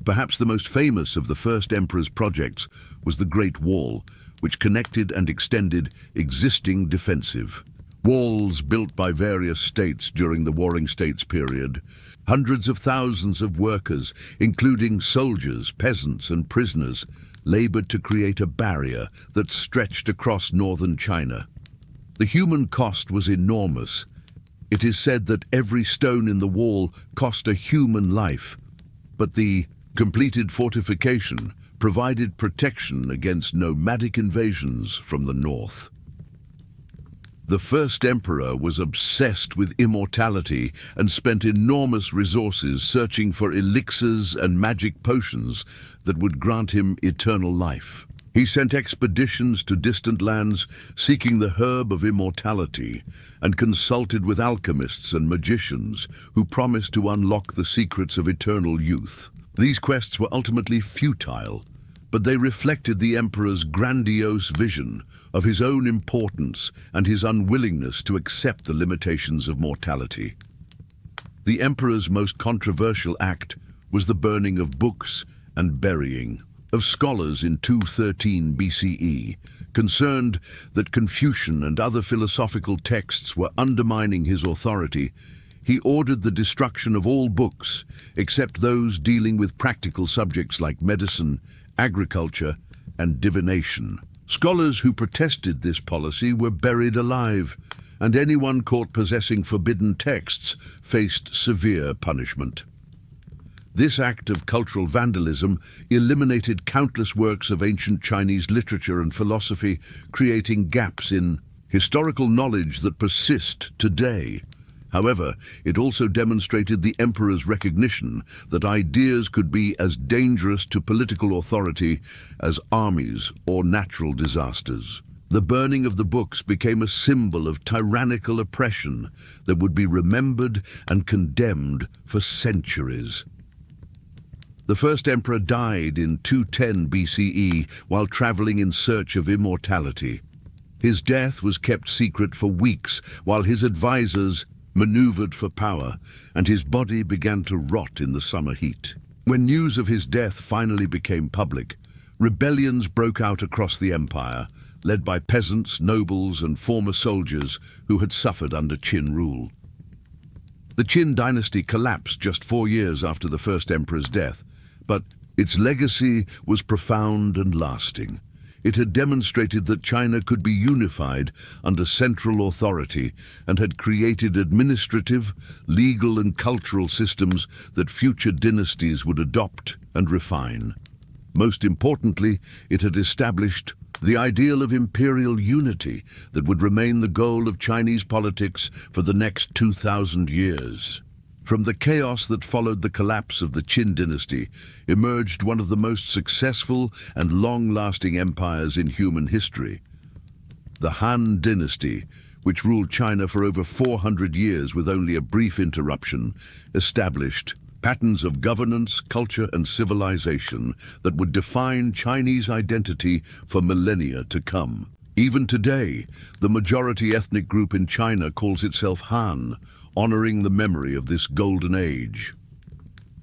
Perhaps the most famous of the first emperor's projects was the Great Wall, which connected and extended existing defensive walls built by various states during the Warring States period. Hundreds of thousands of workers, including soldiers, peasants, and prisoners, labored to create a barrier that stretched across northern China. The human cost was enormous. It is said that every stone in the wall cost a human life, but the completed fortification provided protection against nomadic invasions from the north. The first emperor was obsessed with immortality and spent enormous resources searching for elixirs and magic potions that would grant him eternal life. He sent expeditions to distant lands seeking the herb of immortality and consulted with alchemists and magicians who promised to unlock the secrets of eternal youth. These quests were ultimately futile, but they reflected the emperor's grandiose vision of his own importance and his unwillingness to accept the limitations of mortality. The emperor's most controversial act was the burning of books and burying of scholars in 213 BCE, concerned that Confucian and other philosophical texts were undermining his authority. He ordered the destruction of all books, except those dealing with practical subjects like medicine, agriculture, and divination. Scholars who protested this policy were buried alive, and anyone caught possessing forbidden texts faced severe punishment. This act of cultural vandalism eliminated countless works of ancient Chinese literature and philosophy, creating gaps in historical knowledge that persist today. However, it also demonstrated the emperor's recognition that ideas could be as dangerous to political authority as armies or natural disasters. The burning of the books became a symbol of tyrannical oppression that would be remembered and condemned for centuries. The first emperor died in 210 BCE while traveling in search of immortality. His death was kept secret for weeks while his advisors maneuvered for power, and his body began to rot in the summer heat. When news of his death finally became public, rebellions broke out across the empire, led by peasants, nobles, and former soldiers who had suffered under Qin rule. The Qin dynasty collapsed just 4 years after the first emperor's death, but its legacy was profound and lasting. It had demonstrated that China could be unified under central authority and had created administrative, legal, and cultural systems that future dynasties would adopt and refine. Most importantly, it had established the ideal of imperial unity that would remain the goal of Chinese politics for the next 2,000 years. From the chaos that followed the collapse of the Qin dynasty emerged one of the most successful and long-lasting empires in human history. The Han Dynasty, which ruled China for over 400 years with only a brief interruption, established patterns of governance, culture, and civilization that would define Chinese identity for millennia to come. Even today, the majority ethnic group in China calls itself Han, honoring the memory of this golden age.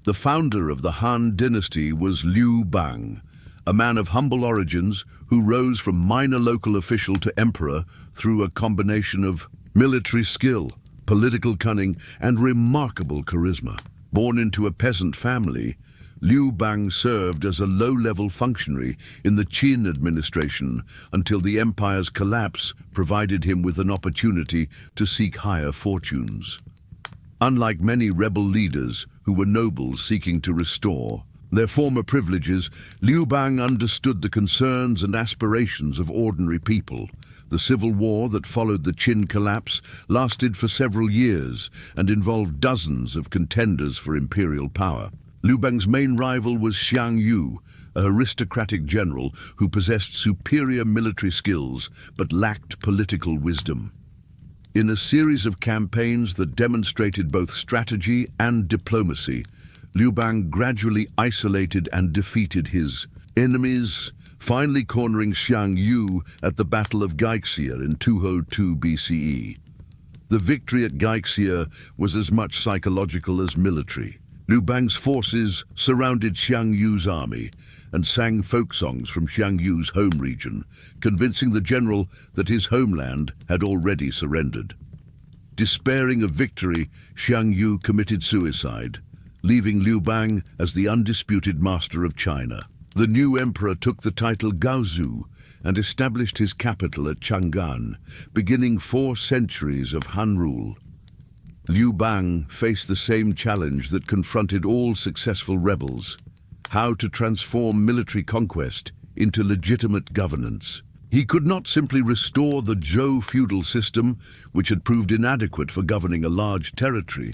The founder of the Han Dynasty was Liu Bang, a man of humble origins who rose from minor local official to emperor through a combination of military skill, political cunning, and remarkable charisma. Born into a peasant family, Liu Bang served as a low-level functionary in the Qin administration until the empire's collapse provided him with an opportunity to seek higher fortunes. Unlike many rebel leaders who were nobles seeking to restore their former privileges, Liu Bang understood the concerns and aspirations of ordinary people. The civil war that followed the Qin collapse lasted for several years and involved dozens of contenders for imperial power. Liu Bang's main rival was Shang, a aristocratic general who possessed superior military skills but lacked political wisdom. In a series of campaigns that demonstrated both strategy and diplomacy, Liu Bang gradually isolated and defeated his enemies, finally cornering Shang at the Battle of Gaixia in 202 BCE. The victory at Gaixia was as much psychological as military. Liu Bang's forces surrounded Shang Yu's army and sang folk songs from Shang Yu's home region, convincing the general that his homeland had already surrendered. Despairing of victory, Shang Yu committed suicide, leaving Liu Bang as the undisputed master of China. The new emperor took the title Gaozu and established his capital at Chang'an, beginning 4 centuries of Han rule. Liu Bang faced the same challenge that confronted all successful rebels: how to transform military conquest into legitimate governance. He could not simply restore the Zhou feudal system, which had proved inadequate for governing a large territory,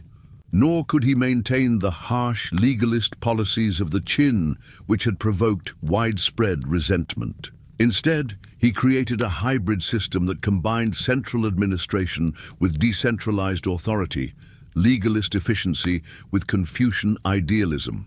nor could he maintain the harsh legalist policies of the Qin, which had provoked widespread resentment. Instead, he created a hybrid system that combined central administration with decentralized authority, legalist efficiency with Confucian idealism.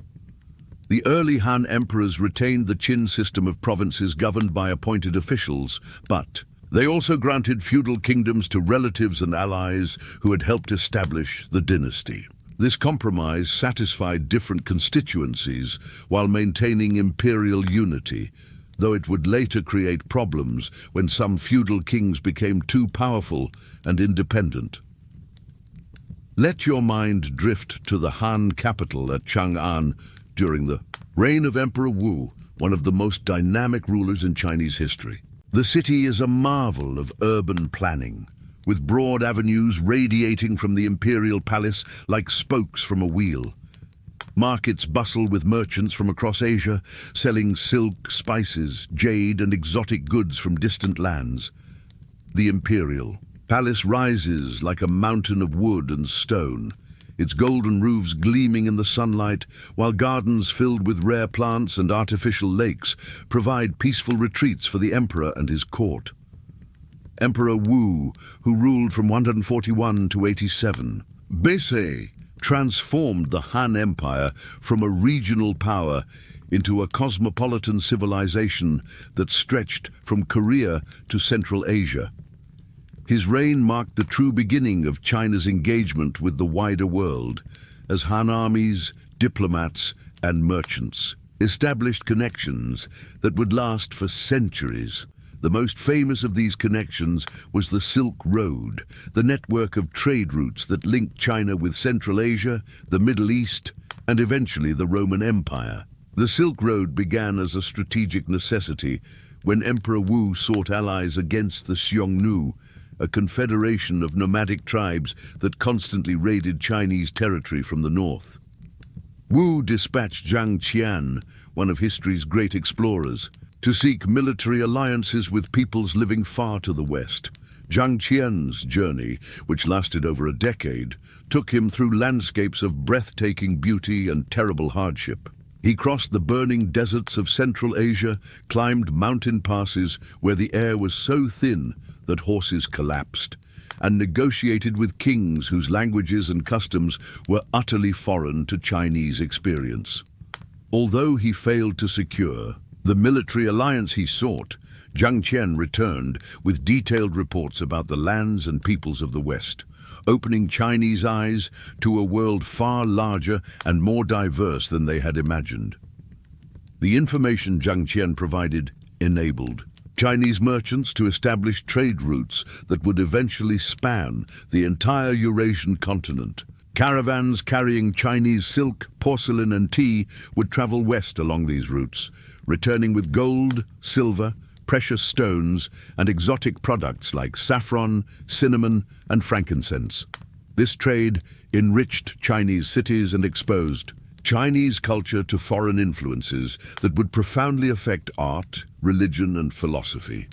The early Han emperors retained the Qin system of provinces governed by appointed officials, but they also granted feudal kingdoms to relatives and allies who had helped establish the dynasty. This compromise satisfied different constituencies while maintaining imperial unity, though it would later create problems when some feudal kings became too powerful and independent. Let your mind drift to the Han capital at Chang'an during the reign of Emperor Wu, one of the most dynamic rulers in Chinese history. The city is a marvel of urban planning, with broad avenues radiating from the imperial palace like spokes from a wheel. Markets bustle with merchants from across Asia, selling silk, spices, jade, and exotic goods from distant lands. The imperial palace rises like a mountain of wood and stone, its golden roofs gleaming in the sunlight, while gardens filled with rare plants and artificial lakes provide peaceful retreats for the emperor and his court. Emperor Wu, who ruled from 141 to 87, BC, transformed the Han Empire from a regional power into a cosmopolitan civilization that stretched from Korea to Central Asia. His reign marked the true beginning of China's engagement with the wider world, as Han armies, diplomats, and merchants established connections that would last for centuries. The most famous of these connections was the Silk Road, the network of trade routes that linked China with Central Asia, the Middle East, and eventually the Roman Empire. The Silk Road began as a strategic necessity when Emperor Wu sought allies against the Xiongnu, a confederation of nomadic tribes that constantly raided Chinese territory from the north. Wu dispatched Zhang Qian, one of history's great explorers, to seek military alliances with peoples living far to the west. Zhang Qian's journey, which lasted over a decade, took him through landscapes of breathtaking beauty and terrible hardship. He crossed the burning deserts of Central Asia, climbed mountain passes where the air was so thin that horses collapsed, and negotiated with kings whose languages and customs were utterly foreign to Chinese experience. Although he failed to secure the military alliance he sought, Zhang Qian returned with detailed reports about the lands and peoples of the West, opening Chinese eyes to a world far larger and more diverse than they had imagined. The information Zhang Qian provided enabled Chinese merchants to establish trade routes that would eventually span the entire Eurasian continent. Caravans carrying Chinese silk, porcelain, and tea would travel west along these routes, returning with gold, silver, precious stones, and exotic products like saffron, cinnamon, and frankincense. This trade enriched Chinese cities and exposed Chinese culture to foreign influences that would profoundly affect art, religion, and philosophy.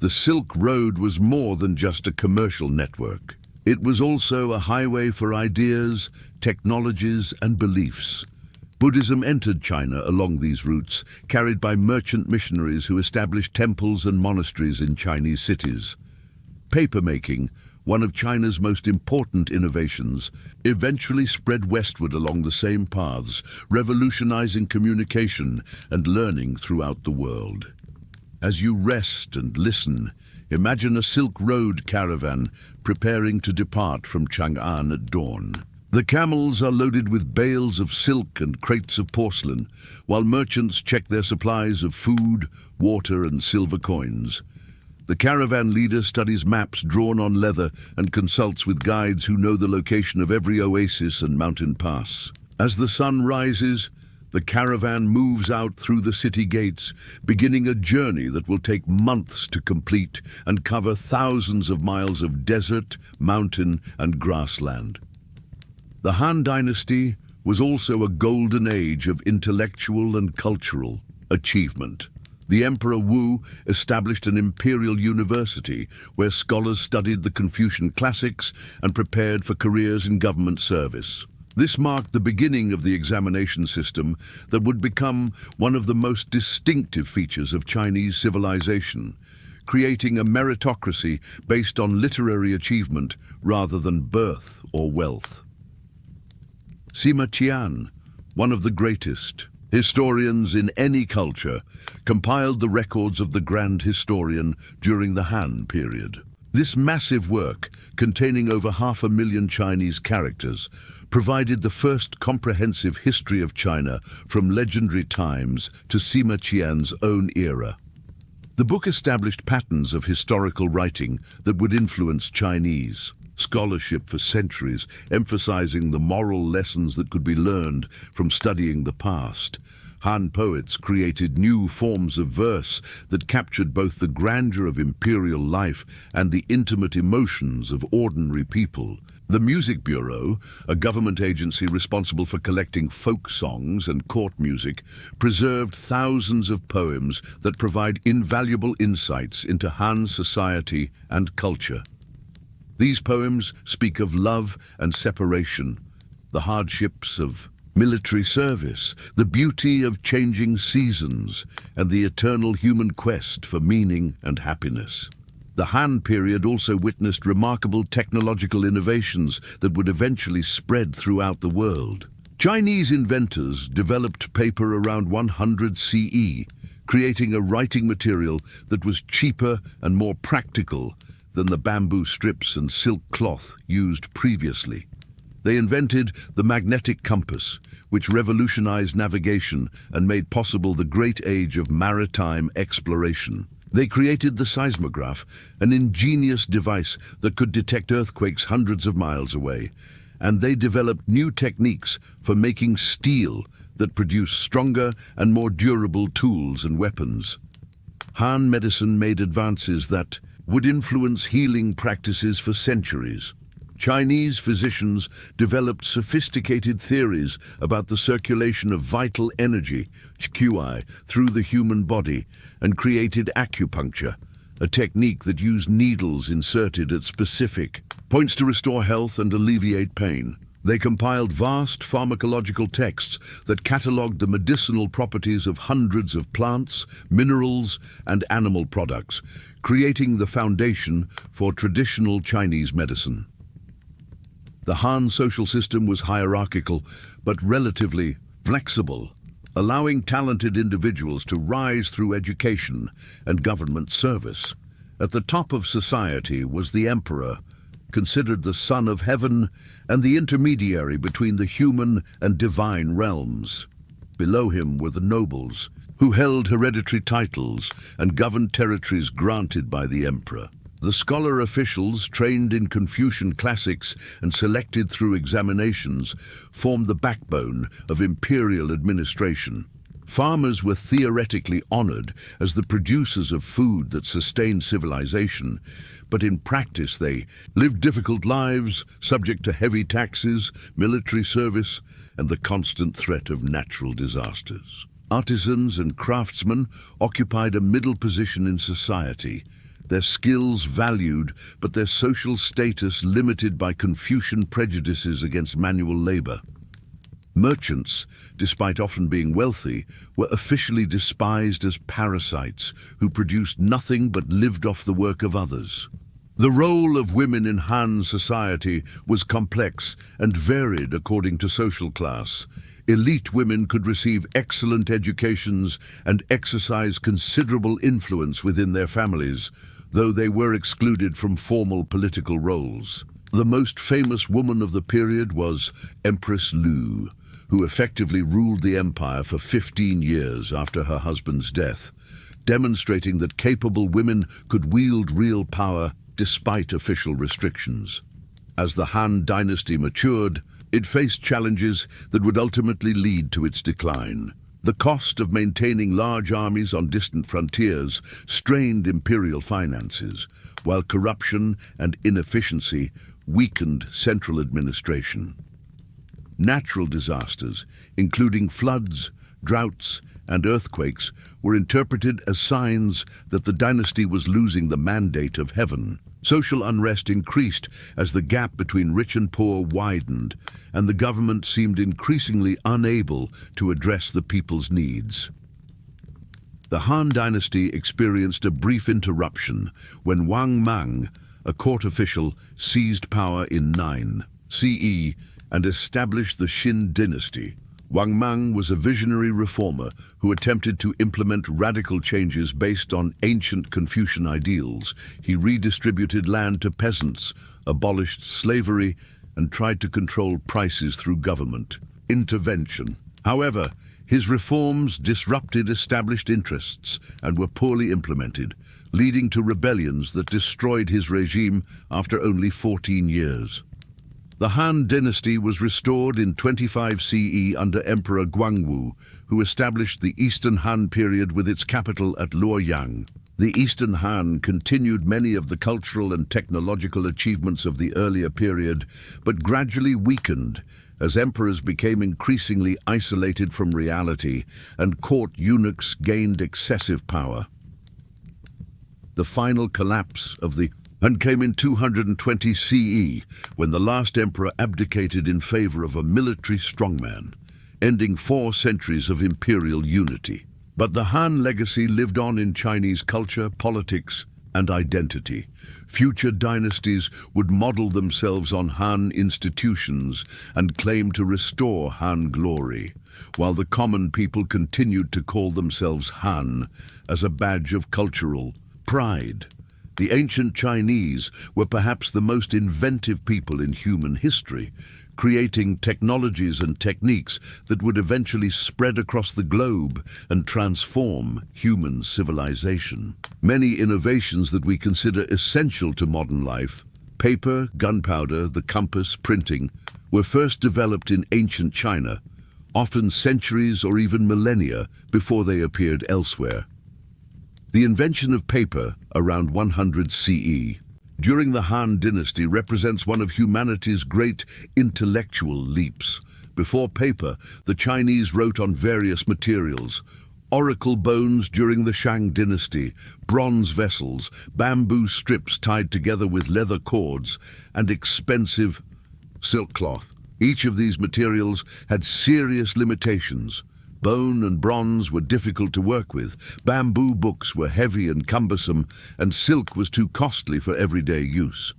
The Silk Road was more than just a commercial network. It was also a highway for ideas, technologies, and beliefs. Buddhism entered China along these routes, carried by merchant missionaries who established temples and monasteries in Chinese cities. Papermaking, one of China's most important innovations, eventually spread westward along the same paths, revolutionizing communication and learning throughout the world. As you rest and listen, imagine a Silk Road caravan preparing to depart from Chang'an at dawn. The camels are loaded with bales of silk and crates of porcelain, while merchants check their supplies of food, water, and silver coins. The caravan leader studies maps drawn on leather and consults with guides who know the location of every oasis and mountain pass. As the sun rises, the caravan moves out through the city gates, beginning a journey that will take months to complete and cover thousands of miles of desert, mountain, and grassland. The Han Dynasty was also a golden age of intellectual and cultural achievement. The Emperor Wu established an imperial university where scholars studied the Confucian classics and prepared for careers in government service. This marked the beginning of the examination system that would become one of the most distinctive features of Chinese civilization, creating a meritocracy based on literary achievement rather than birth or wealth. Sima Qian, one of the greatest historians in any culture, compiled the records of the grand historian during the Han period. This massive work, containing over 500,000 Chinese characters, provided the first comprehensive history of China from legendary times to Sima Qian's own era. The book established patterns of historical writing that would influence Chinese scholarship for centuries, emphasizing the moral lessons that could be learned from studying the past. Han poets created new forms of verse that captured both the grandeur of imperial life and the intimate emotions of ordinary people. The Music Bureau, a government agency responsible for collecting folk songs and court music, preserved thousands of poems that provide invaluable insights into Han society and culture. These poems speak of love and separation, the hardships of military service, the beauty of changing seasons, and the eternal human quest for meaning and happiness. The Han period also witnessed remarkable technological innovations that would eventually spread throughout the world. Chinese inventors developed paper around 100 CE, creating a writing material that was cheaper and more practical than the bamboo strips and silk cloth used previously. They invented the magnetic compass, which revolutionized navigation and made possible the great age of maritime exploration. They created the seismograph, an ingenious device that could detect earthquakes hundreds of miles away, and they developed new techniques for making steel that produced stronger and more durable tools and weapons. Han medicine made advances that would influence healing practices for centuries. Chinese physicians developed sophisticated theories about the circulation of vital energy, qi, through the human body, and created acupuncture, a technique that used needles inserted at specific points to restore health and alleviate pain. They compiled vast pharmacological texts that catalogued the medicinal properties of hundreds of plants, minerals, and animal products, creating the foundation for traditional Chinese medicine. The Han social system was hierarchical, but relatively flexible, allowing talented individuals to rise through education and government service. At the top of society was the emperor, considered the son of heaven and the intermediary between the human and divine realms. Below him were the nobles, who held hereditary titles and governed territories granted by the emperor. The scholar officials, trained in Confucian classics and selected through examinations, formed the backbone of imperial administration. Farmers were theoretically honored as the producers of food that sustained civilization, but in practice they lived difficult lives, subject to heavy taxes, military service, and the constant threat of natural disasters. Artisans and craftsmen occupied a middle position in society, their skills valued, but their social status limited by Confucian prejudices against manual labor. Merchants, despite often being wealthy, were officially despised as parasites who produced nothing but lived off the work of others. The role of women in Han society was complex and varied according to social class. Elite women could receive excellent educations and exercise considerable influence within their families, though they were excluded from formal political roles. The most famous woman of the period was Empress Lu, who effectively ruled the empire for 15 years after her husband's death, demonstrating that capable women could wield real power despite official restrictions. As the Han dynasty matured, it faced challenges that would ultimately lead to its decline. The cost of maintaining large armies on distant frontiers strained imperial finances, while corruption and inefficiency weakened central administration. Natural disasters, including floods, droughts, and earthquakes, were interpreted as signs that the dynasty was losing the mandate of heaven. Social unrest increased as the gap between rich and poor widened, and the government seemed increasingly unable to address the people's needs. The Han dynasty experienced a brief interruption when Wang Mang, a court official, seized power in 9 CE and established the Qin dynasty. Wang Mang was a visionary reformer who attempted to implement radical changes based on ancient Confucian ideals. He redistributed land to peasants, abolished slavery, and tried to control prices through government intervention. However, his reforms disrupted established interests and were poorly implemented, leading to rebellions that destroyed his regime after only 14 years. The Han dynasty was restored in 25 CE under Emperor Guangwu, who established the Eastern Han period with its capital at Luoyang. The Eastern Han continued many of the cultural and technological achievements of the earlier period, but gradually weakened as emperors became increasingly isolated from reality and court eunuchs gained excessive power. The final collapse of the Han came in 220 CE, when the last emperor abdicated in favor of a military strongman, ending 4 centuries of imperial unity. But the Han legacy lived on in Chinese culture, politics, and identity. Future dynasties would model themselves on Han institutions and claim to restore Han glory, while the common people continued to call themselves Han as a badge of cultural pride. The ancient Chinese were perhaps the most inventive people in human history, creating technologies and techniques that would eventually spread across the globe and transform human civilization. Many innovations that we consider essential to modern life, paper, gunpowder, the compass, printing, were first developed in ancient China, often centuries or even millennia before they appeared elsewhere. The invention of paper, around 100 CE, during the Han dynasty represents one of humanity's great intellectual leaps. Before paper, the Chinese wrote on various materials: oracle bones during the Shang dynasty, bronze vessels, bamboo strips tied together with leather cords, and expensive silk cloth. Each of these materials had serious limitations. Bone and bronze were difficult to work with, bamboo books were heavy and cumbersome, and silk was too costly for everyday use.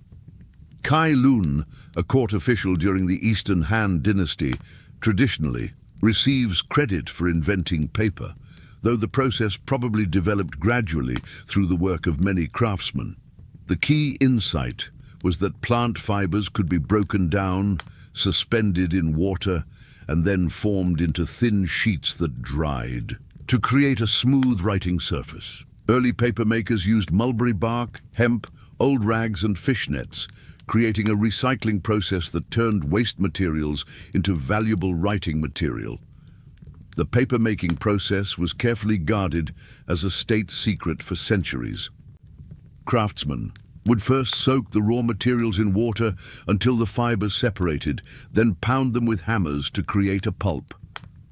Kai Lun, a court official during the Eastern Han dynasty, traditionally receives credit for inventing paper, though the process probably developed gradually through the work of many craftsmen. The key insight was that plant fibers could be broken down, suspended in water, and then formed into thin sheets that dried to create a smooth writing surface. Early paper makers used mulberry bark, hemp, old rags, and fish nets, creating a recycling process that turned waste materials into valuable writing material. The paper-making process was carefully guarded as a state secret for centuries. Craftsmen would first soak the raw materials in water until the fibers separated, then pound them with hammers to create a pulp.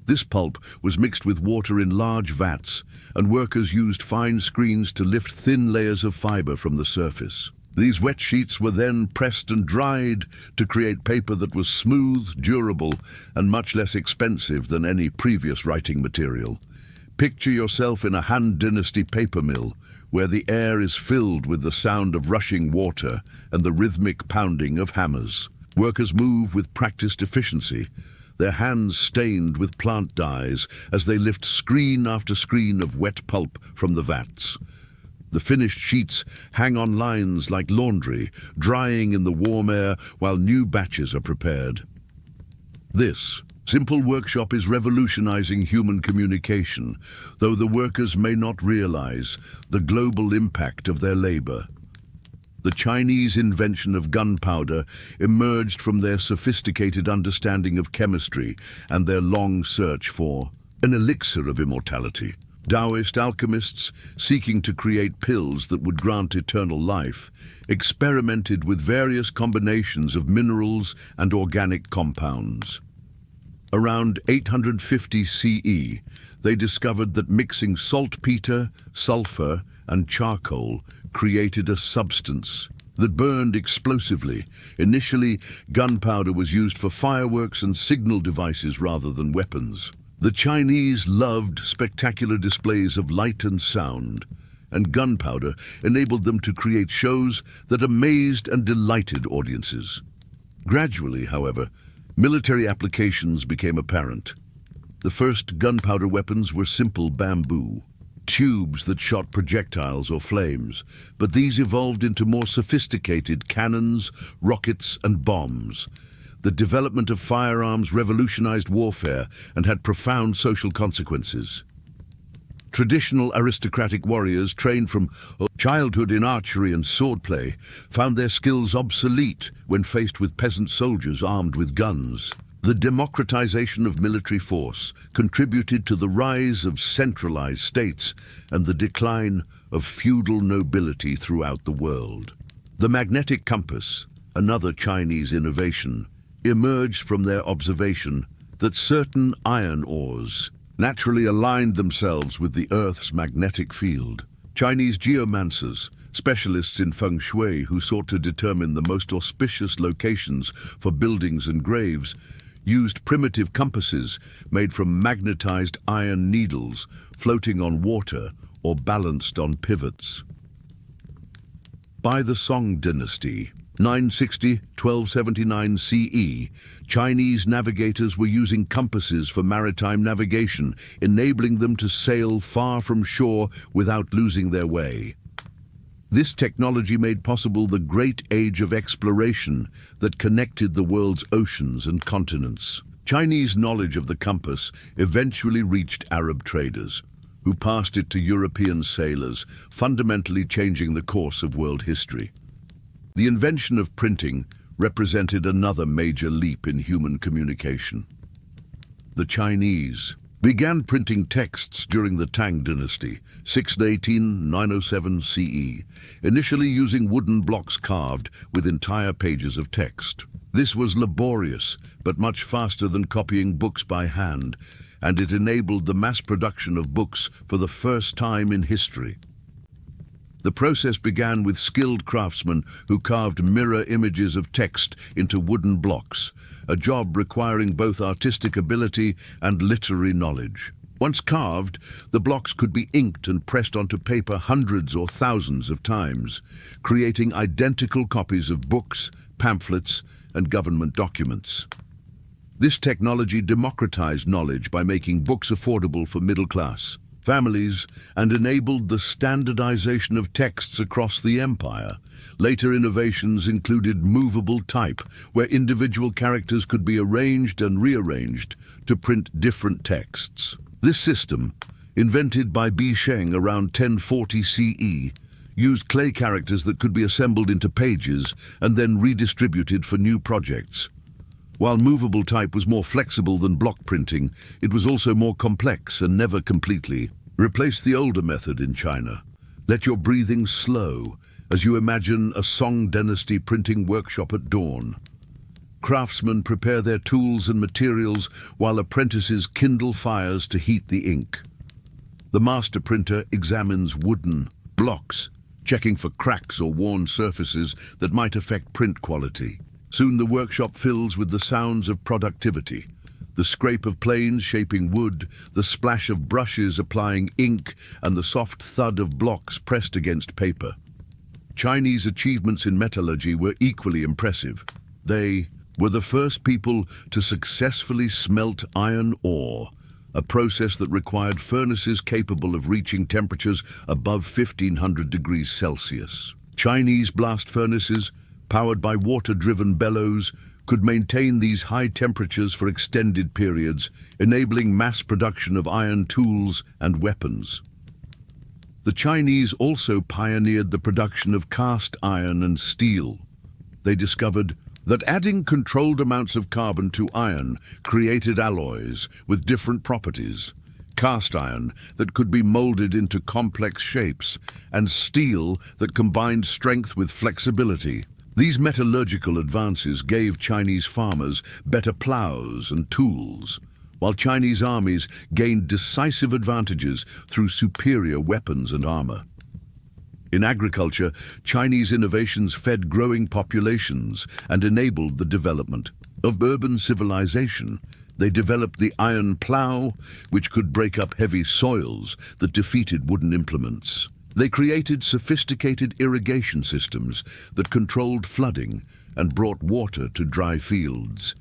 This pulp was mixed with water in large vats, and workers used fine screens to lift thin layers of fiber from the surface. These wet sheets were then pressed and dried to create paper that was smooth, durable, and much less expensive than any previous writing material. Picture yourself in a Han Dynasty paper mill, where the air is filled with the sound of rushing water and the rhythmic pounding of hammers. Workers move with practiced efficiency, their hands stained with plant dyes as they lift screen after screen of wet pulp from the vats. The finished sheets hang on lines like laundry, drying in the warm air while new batches are prepared. This simple workshop is revolutionizing human communication, though the workers may not realize the global impact of their labor. The Chinese invention of gunpowder emerged from their sophisticated understanding of chemistry and their long search for an elixir of immortality. Taoist alchemists, seeking to create pills that would grant eternal life, experimented with various combinations of minerals and organic compounds. Around 850 CE, they discovered that mixing saltpeter, sulfur, and charcoal created a substance that burned explosively. Initially, gunpowder was used for fireworks and signal devices rather than weapons. The Chinese loved spectacular displays of light and sound, and gunpowder enabled them to create shows that amazed and delighted audiences. Gradually, however, military applications became apparent. The first gunpowder weapons were simple bamboo tubes that shot projectiles or flames, but these evolved into more sophisticated cannons, rockets, and bombs. The development of firearms revolutionized warfare and had profound social consequences. Traditional aristocratic warriors trained from childhood in archery and swordplay found their skills obsolete when faced with peasant soldiers armed with guns. The democratization of military force contributed to the rise of centralized states and the decline of feudal nobility throughout the world. The magnetic compass, another Chinese innovation, emerged from their observation that certain iron ores naturally aligned themselves with the Earth's magnetic field. Chinese geomancers, specialists in feng shui who sought to determine the most auspicious locations for buildings and graves, used primitive compasses made from magnetized iron needles floating on water or balanced on pivots. By the Song Dynasty, 960–1279 CE, Chinese navigators were using compasses for maritime navigation, enabling them to sail far from shore without losing their way. This technology made possible the great age of exploration that connected the world's oceans and continents. Chinese knowledge of the compass eventually reached Arab traders, who passed it to European sailors, fundamentally changing the course of world history. The invention of printing represented another major leap in human communication. The Chinese began printing texts during the Tang Dynasty, 618–907 CE, initially using wooden blocks carved with entire pages of text. This was laborious, but much faster than copying books by hand, and it enabled the mass production of books for the first time in history. The process began with skilled craftsmen who carved mirror images of text into wooden blocks, a job requiring both artistic ability and literary knowledge. Once carved, the blocks could be inked and pressed onto paper hundreds or thousands of times, creating identical copies of books, pamphlets, and government documents. This technology democratized knowledge by making books affordable for middle-class families and enabled the standardization of texts across the empire. Later innovations included movable type, where individual characters could be arranged and rearranged to print different texts. This system, invented by Shang around 1040 CE, used clay characters that could be assembled into pages and then redistributed for new projects. While movable type was more flexible than block printing, it was also more complex and never completely. Replace the older method in China. Let your breathing slow as you imagine a Song Dynasty printing workshop at dawn. Craftsmen prepare their tools and materials while apprentices kindle fires to heat the ink. The master printer examines wooden blocks checking for cracks or worn surfaces that might affect print quality. Soon the workshop fills with the sounds of productivity. The scrape of planes shaping wood, the splash of brushes applying ink, and the soft thud of blocks pressed against paper. Chinese achievements in metallurgy were equally impressive. They were the first people to successfully smelt iron ore, a process that required furnaces capable of reaching temperatures above 1500 degrees Celsius. Chinese blast furnaces, powered by water-driven bellows, could maintain these high temperatures for extended periods, enabling mass production of iron tools and weapons. The Chinese also pioneered the production of cast iron and steel. They discovered that adding controlled amounts of carbon to iron created alloys with different properties. Cast iron that could be molded into complex shapes, and steel that combined strength with flexibility. These metallurgical advances gave Chinese farmers better plows and tools, while Chinese armies gained decisive advantages through superior weapons and armor. In agriculture, Chinese innovations fed growing populations and enabled the development of urban civilization. They developed the iron plow, which could break up heavy soils that defeated wooden implements. They created sophisticated irrigation systems that controlled flooding and brought water to dry fields.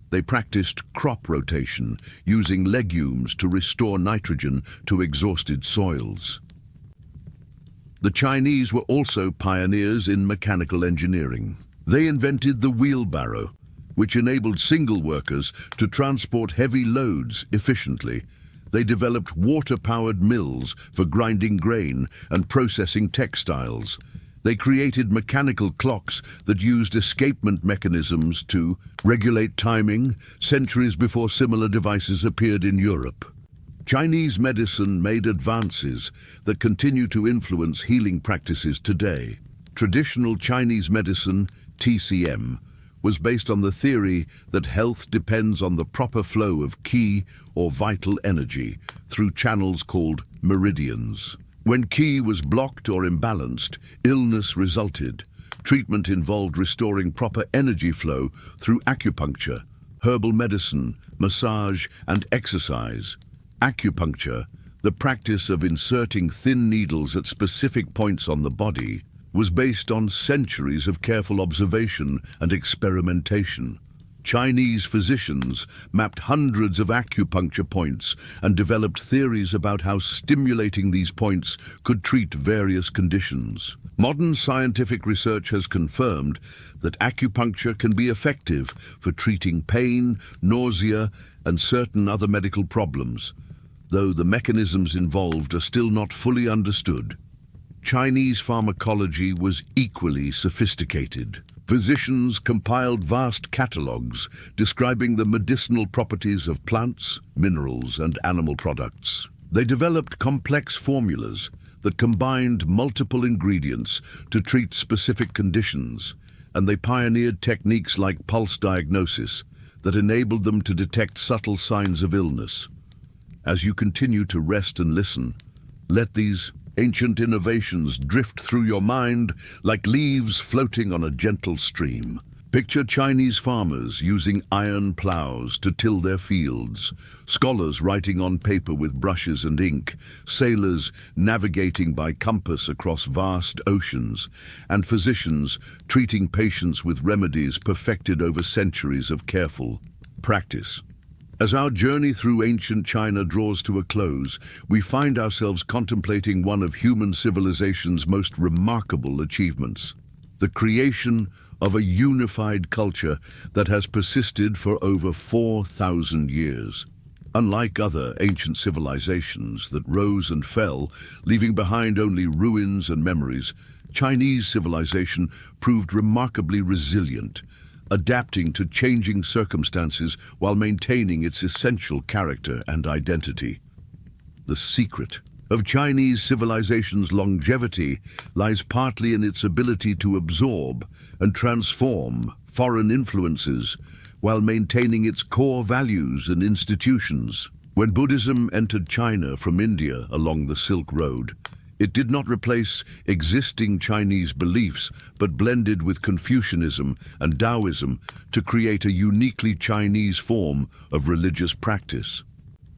They practiced crop rotation, using legumes to restore nitrogen to exhausted soils. The Chinese were also pioneers in mechanical engineering. They invented the wheelbarrow, which enabled single workers to transport heavy loads efficiently. They developed water-powered mills for grinding grain and processing textiles. They created mechanical clocks that used escapement mechanisms to regulate timing, centuries before similar devices appeared in Europe. Chinese medicine made advances that continue to influence healing practices today. Traditional Chinese medicine, TCM, was based on the theory that health depends on the proper flow of qi, or vital energy, through channels called meridians. When qi was blocked or imbalanced, illness resulted. Treatment involved restoring proper energy flow through acupuncture, herbal medicine, massage, and exercise. Acupuncture, the practice of inserting thin needles at specific points on the body, was based on centuries of careful observation and experimentation. Chinese physicians mapped hundreds of acupuncture points and developed theories about how stimulating these points could treat various conditions. Modern scientific research has confirmed that acupuncture can be effective for treating pain, nausea, and certain other medical problems, though the mechanisms involved are still not fully understood. Chinese pharmacology was equally sophisticated. Physicians compiled vast catalogues describing the medicinal properties of plants, minerals, and animal products. They developed complex formulas that combined multiple ingredients to treat specific conditions, and they pioneered techniques like pulse diagnosis that enabled them to detect subtle signs of illness. As you continue to rest and listen, let these ancient innovations drift through your mind like leaves floating on a gentle stream. Picture Chinese farmers using iron plows to till their fields, scholars writing on paper with brushes and ink, sailors navigating by compass across vast oceans, and physicians treating patients with remedies perfected over centuries of careful practice. As our journey through ancient China draws to a close, we find ourselves contemplating one of human civilization's most remarkable achievements: the creation of a unified culture that has persisted for over 4,000 years. Unlike other ancient civilizations that rose and fell, leaving behind only ruins and memories, Chinese civilization proved remarkably resilient, adapting to changing circumstances while maintaining its essential character and identity. The secret of Chinese civilization's longevity lies partly in its ability to absorb and transform foreign influences while maintaining its core values and institutions. When Buddhism entered China from India along the Silk Road, It did not replace existing Chinese beliefs, but blended with Confucianism and Taoism to create a uniquely Chinese form of religious practice.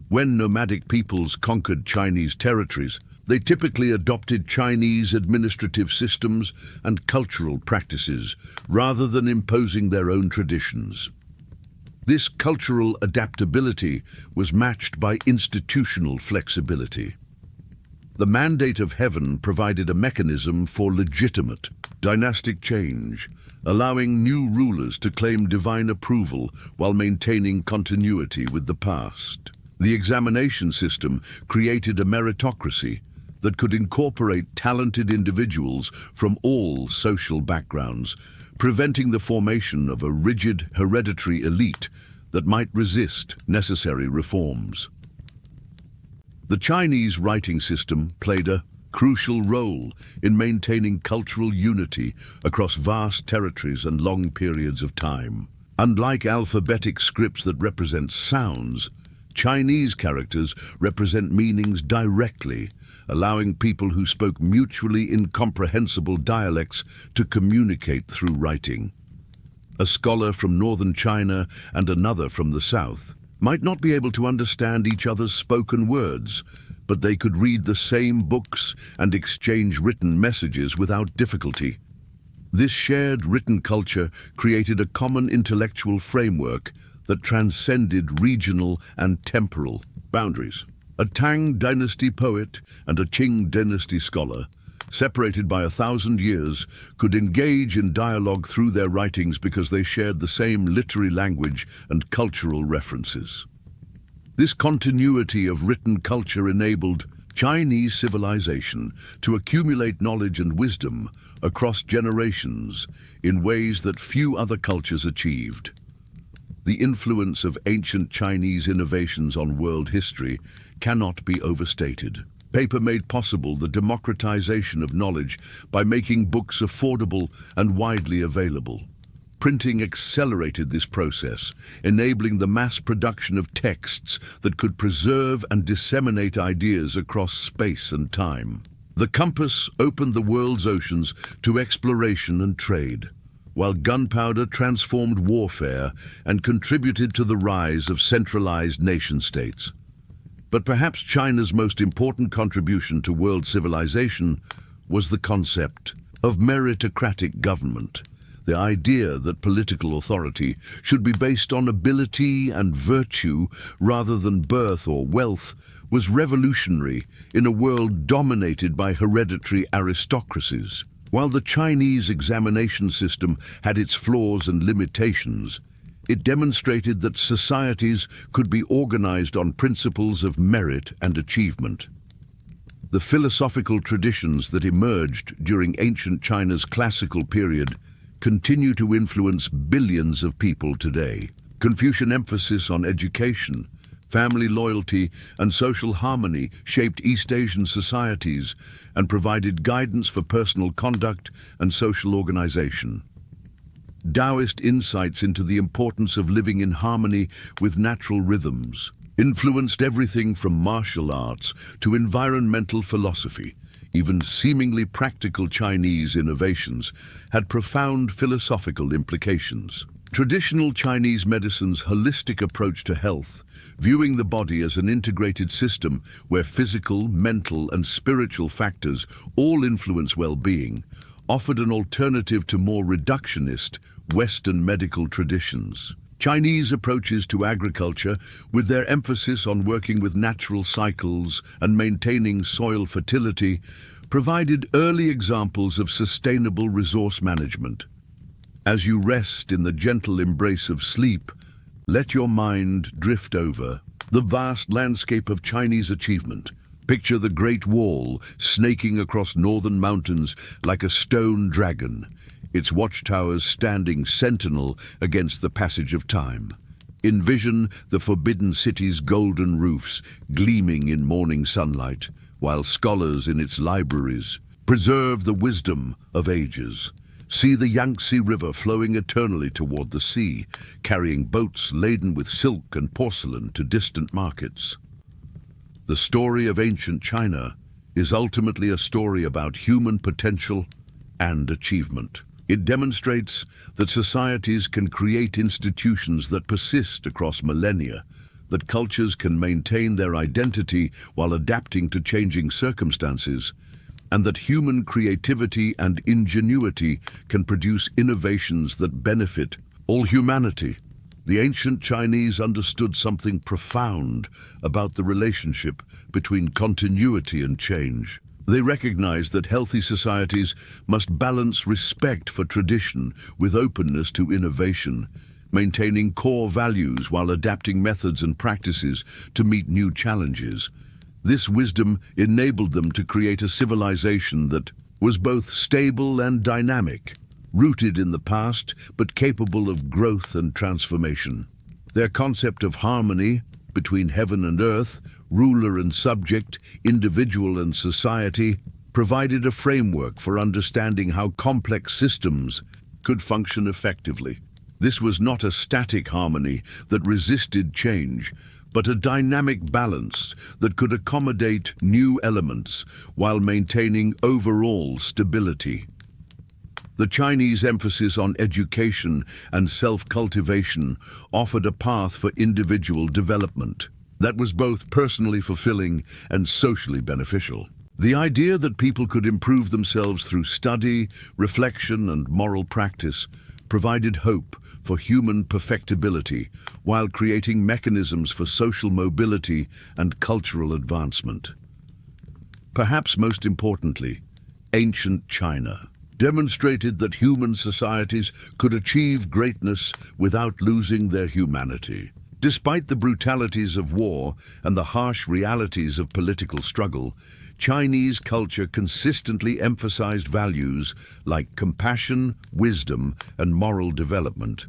When nomadic peoples conquered Chinese territories, they typically adopted Chinese administrative systems and cultural practices rather than imposing their own traditions. This cultural adaptability was matched by institutional flexibility. The mandate of heaven provided a mechanism for legitimate, dynastic change, allowing new rulers to claim divine approval while maintaining continuity with the past. The examination system created a meritocracy that could incorporate talented individuals from all social backgrounds, preventing the formation of a rigid hereditary elite that might resist necessary reforms. The Chinese writing system played a crucial role in maintaining cultural unity across vast territories and long periods of time. Unlike alphabetic scripts that represent sounds, Chinese characters represent meanings directly, allowing people who spoke mutually incomprehensible dialects to communicate through writing. A scholar from northern China and another from the south might not be able to understand each other's spoken words, but they could read the same books and exchange written messages without difficulty. This shared written culture created a common intellectual framework that transcended regional and temporal boundaries. A Tang Dynasty poet and a Qing Dynasty scholar, separated by 1,000 years, could engage in dialogue through their writings because they shared the same literary language and cultural references. This continuity of written culture enabled Chinese civilization to accumulate knowledge and wisdom across generations in ways that few other cultures achieved. The influence of ancient Chinese innovations on world history cannot be overstated. Paper made possible the democratization of knowledge by making books affordable and widely available. Printing accelerated this process, enabling the mass production of texts that could preserve and disseminate ideas across space and time. The compass opened the world's oceans to exploration and trade, while gunpowder transformed warfare and contributed to the rise of centralized nation-states. But perhaps China's most important contribution to world civilization was the concept of meritocratic government. The idea that political authority should be based on ability and virtue rather than birth or wealth was revolutionary in a world dominated by hereditary aristocracies. While the Chinese examination system had its flaws and limitations, it demonstrated that societies could be organized on principles of merit and achievement. The philosophical traditions that emerged during ancient China's classical period continue to influence billions of people today. Confucian emphasis on education, family loyalty, and social harmony shaped East Asian societies and provided guidance for personal conduct and social organization. Taoist insights into the importance of living in harmony with natural rhythms influenced everything from martial arts to environmental philosophy. Even seemingly practical Chinese innovations had profound philosophical implications. Traditional Chinese medicine's holistic approach to health, viewing the body as an integrated system where physical, mental, and spiritual factors all influence well-being, offered an alternative to more reductionist Western medical traditions. Chinese approaches to agriculture, with their emphasis on working with natural cycles and maintaining soil fertility, provided early examples of sustainable resource management. As you rest in the gentle embrace of sleep, let your mind drift over the vast landscape of Chinese achievement. Picture the Great Wall snaking across northern mountains like a stone dragon, its watchtowers standing sentinel against the passage of time. Envision the Forbidden City's golden roofs gleaming in morning sunlight, while scholars in its libraries preserve the wisdom of ages. See the Yangtze River flowing eternally toward the sea, carrying boats laden with silk and porcelain to distant markets. The story of ancient China is ultimately a story about human potential and achievement. It demonstrates that societies can create institutions that persist across millennia, that cultures can maintain their identity while adapting to changing circumstances, and that human creativity and ingenuity can produce innovations that benefit all humanity. The ancient Chinese understood something profound about the relationship between continuity and change. They recognized that healthy societies must balance respect for tradition with openness to innovation, maintaining core values while adapting methods and practices to meet new challenges. This wisdom enabled them to create a civilization that was both stable and dynamic, rooted in the past but capable of growth and transformation. Their concept of harmony between heaven and earth, ruler and subject, individual and society, provided a framework for understanding how complex systems could function effectively. This was not a static harmony that resisted change, but a dynamic balance that could accommodate new elements while maintaining overall stability. The Chinese emphasis on education and self-cultivation offered a path for individual development that was both personally fulfilling and socially beneficial. The idea that people could improve themselves through study, reflection, and moral practice provided hope for human perfectibility while creating mechanisms for social mobility and cultural advancement. Perhaps most importantly, ancient China demonstrated that human societies could achieve greatness without losing their humanity. Despite the brutalities of war and the harsh realities of political struggle, Chinese culture consistently emphasized values like compassion, wisdom, and moral development.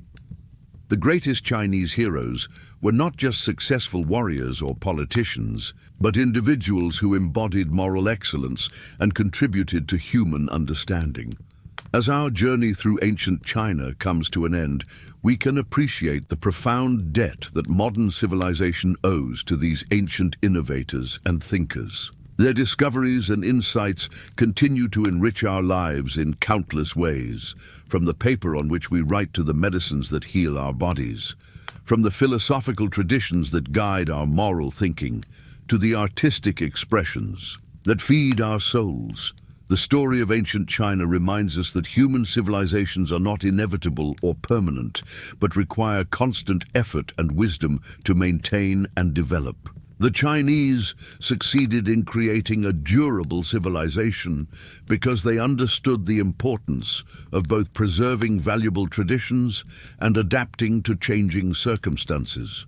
The greatest Chinese heroes were not just successful warriors or politicians, but individuals who embodied moral excellence and contributed to human understanding. As our journey through ancient China comes to an end, we can appreciate the profound debt that modern civilization owes to these ancient innovators and thinkers. Their discoveries and insights continue to enrich our lives in countless ways, from the paper on which we write to the medicines that heal our bodies, from the philosophical traditions that guide our moral thinking, to the artistic expressions that feed our souls. The story of ancient China reminds us that human civilizations are not inevitable or permanent, but require constant effort and wisdom to maintain and develop. The Chinese succeeded in creating a durable civilization because they understood the importance of both preserving valuable traditions and adapting to changing circumstances.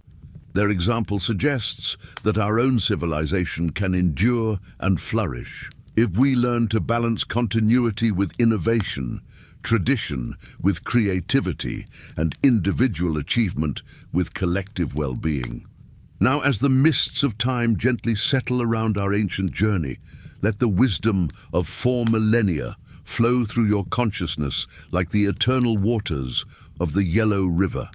Their example suggests that our own civilization can endure and flourish if we learn to balance continuity with innovation, tradition with creativity, and individual achievement with collective well-being. Now, as the mists of time gently settle around our ancient journey, let the wisdom of 4 millennia flow through your consciousness like the eternal waters of the Yellow River.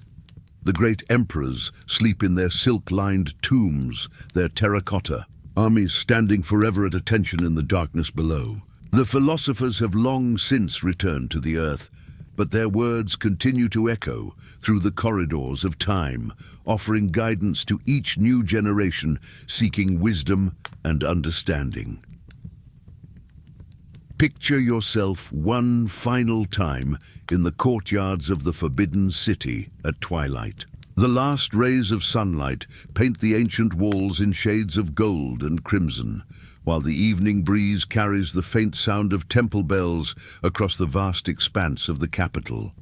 The great emperors sleep in their silk-lined tombs, their terracotta, armies standing forever at attention in the darkness below. The philosophers have long since returned to the earth, but their words continue to echo through the corridors of time, offering guidance to each new generation seeking wisdom and understanding. Picture yourself one final time in the courtyards of the Forbidden City at twilight. The last rays of sunlight paint the ancient walls in shades of gold and crimson, while the evening breeze carries the faint sound of temple bells across the vast expanse of the capital.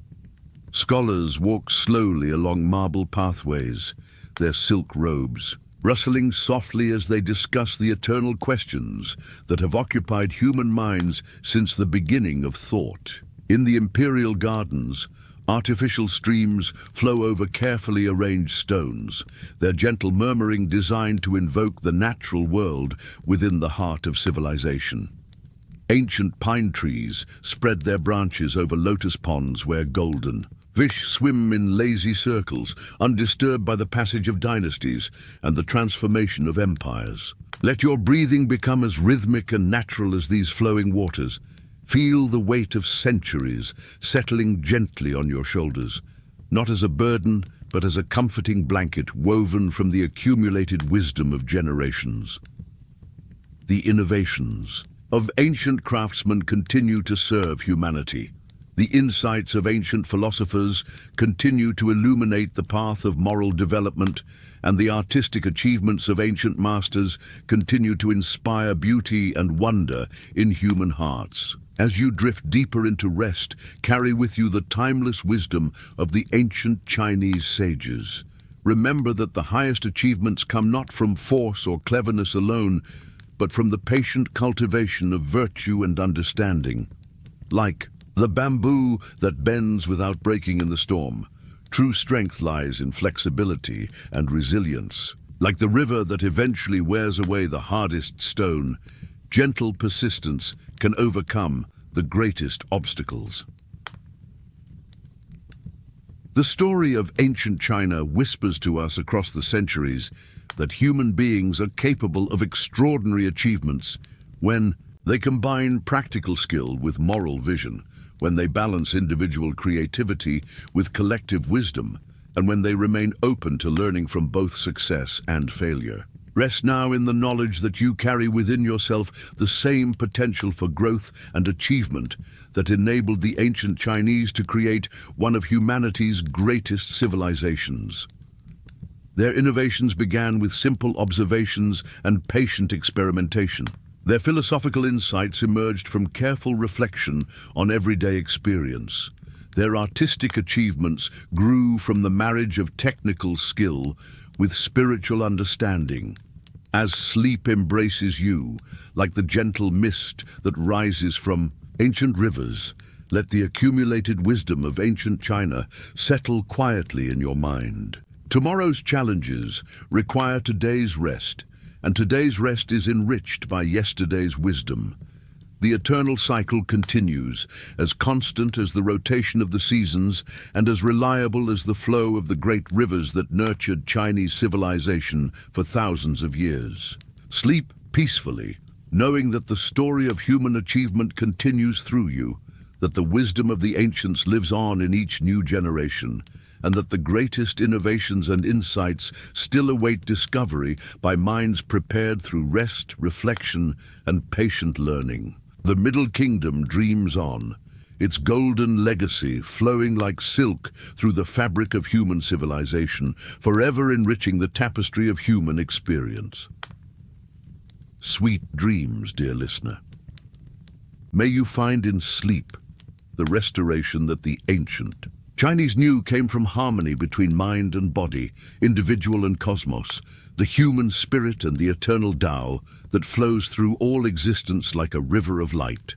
Scholars walk slowly along marble pathways, their silk robes rustling softly as they discuss the eternal questions that have occupied human minds since the beginning of thought. In the imperial gardens, artificial streams flow over carefully arranged stones, their gentle murmuring designed to invoke the natural world within the heart of civilization. Ancient pine trees spread their branches over lotus ponds where golden, Fish swim in lazy circles, undisturbed by the passage of dynasties and the transformation of empires. Let your breathing become as rhythmic and natural as these flowing waters. Feel the weight of centuries settling gently on your shoulders, not as a burden, but as a comforting blanket woven from the accumulated wisdom of generations. The innovations of ancient craftsmen continue to serve humanity. The insights of ancient philosophers continue to illuminate the path of moral development, and the artistic achievements of ancient masters continue to inspire beauty and wonder in human hearts. As you drift deeper into rest, carry with you the timeless wisdom of the ancient Chinese sages. Remember that the highest achievements come not from force or cleverness alone, but from the patient cultivation of virtue and understanding. Like the bamboo that bends without breaking in the storm, true strength lies in flexibility and resilience. Like the river that eventually wears away the hardest stone, gentle persistence can overcome the greatest obstacles. The story of ancient China whispers to us across the centuries that human beings are capable of extraordinary achievements when they combine practical skill with moral vision, when they balance individual creativity with collective wisdom, and when they remain open to learning from both success and failure. Rest now in the knowledge that you carry within yourself the same potential for growth and achievement that enabled the ancient Chinese to create one of humanity's greatest civilizations. Their innovations began with simple observations and patient experimentation. Their philosophical insights emerged from careful reflection on everyday experience. Their artistic achievements grew from the marriage of technical skill with spiritual understanding. As sleep embraces you, like the gentle mist that rises from ancient rivers, let the accumulated wisdom of ancient China settle quietly in your mind. Tomorrow's challenges require today's rest, and today's rest is enriched by yesterday's wisdom. The eternal cycle continues, as constant as the rotation of the seasons and as reliable as the flow of the great rivers that nurtured Chinese civilization for thousands of years. Sleep peacefully, knowing that the story of human achievement continues through you, that the wisdom of the ancients lives on in each new generation, and that the greatest innovations and insights still await discovery by minds prepared through rest, reflection, and patient learning. The Middle Kingdom dreams on, its golden legacy flowing like silk through the fabric of human civilization, forever enriching the tapestry of human experience. Sweet dreams, dear listener. May you find in sleep the restoration that the ancient Chinese knew came from harmony between mind and body, individual and cosmos, the human spirit and the eternal Tao that flows through all existence like a river of light.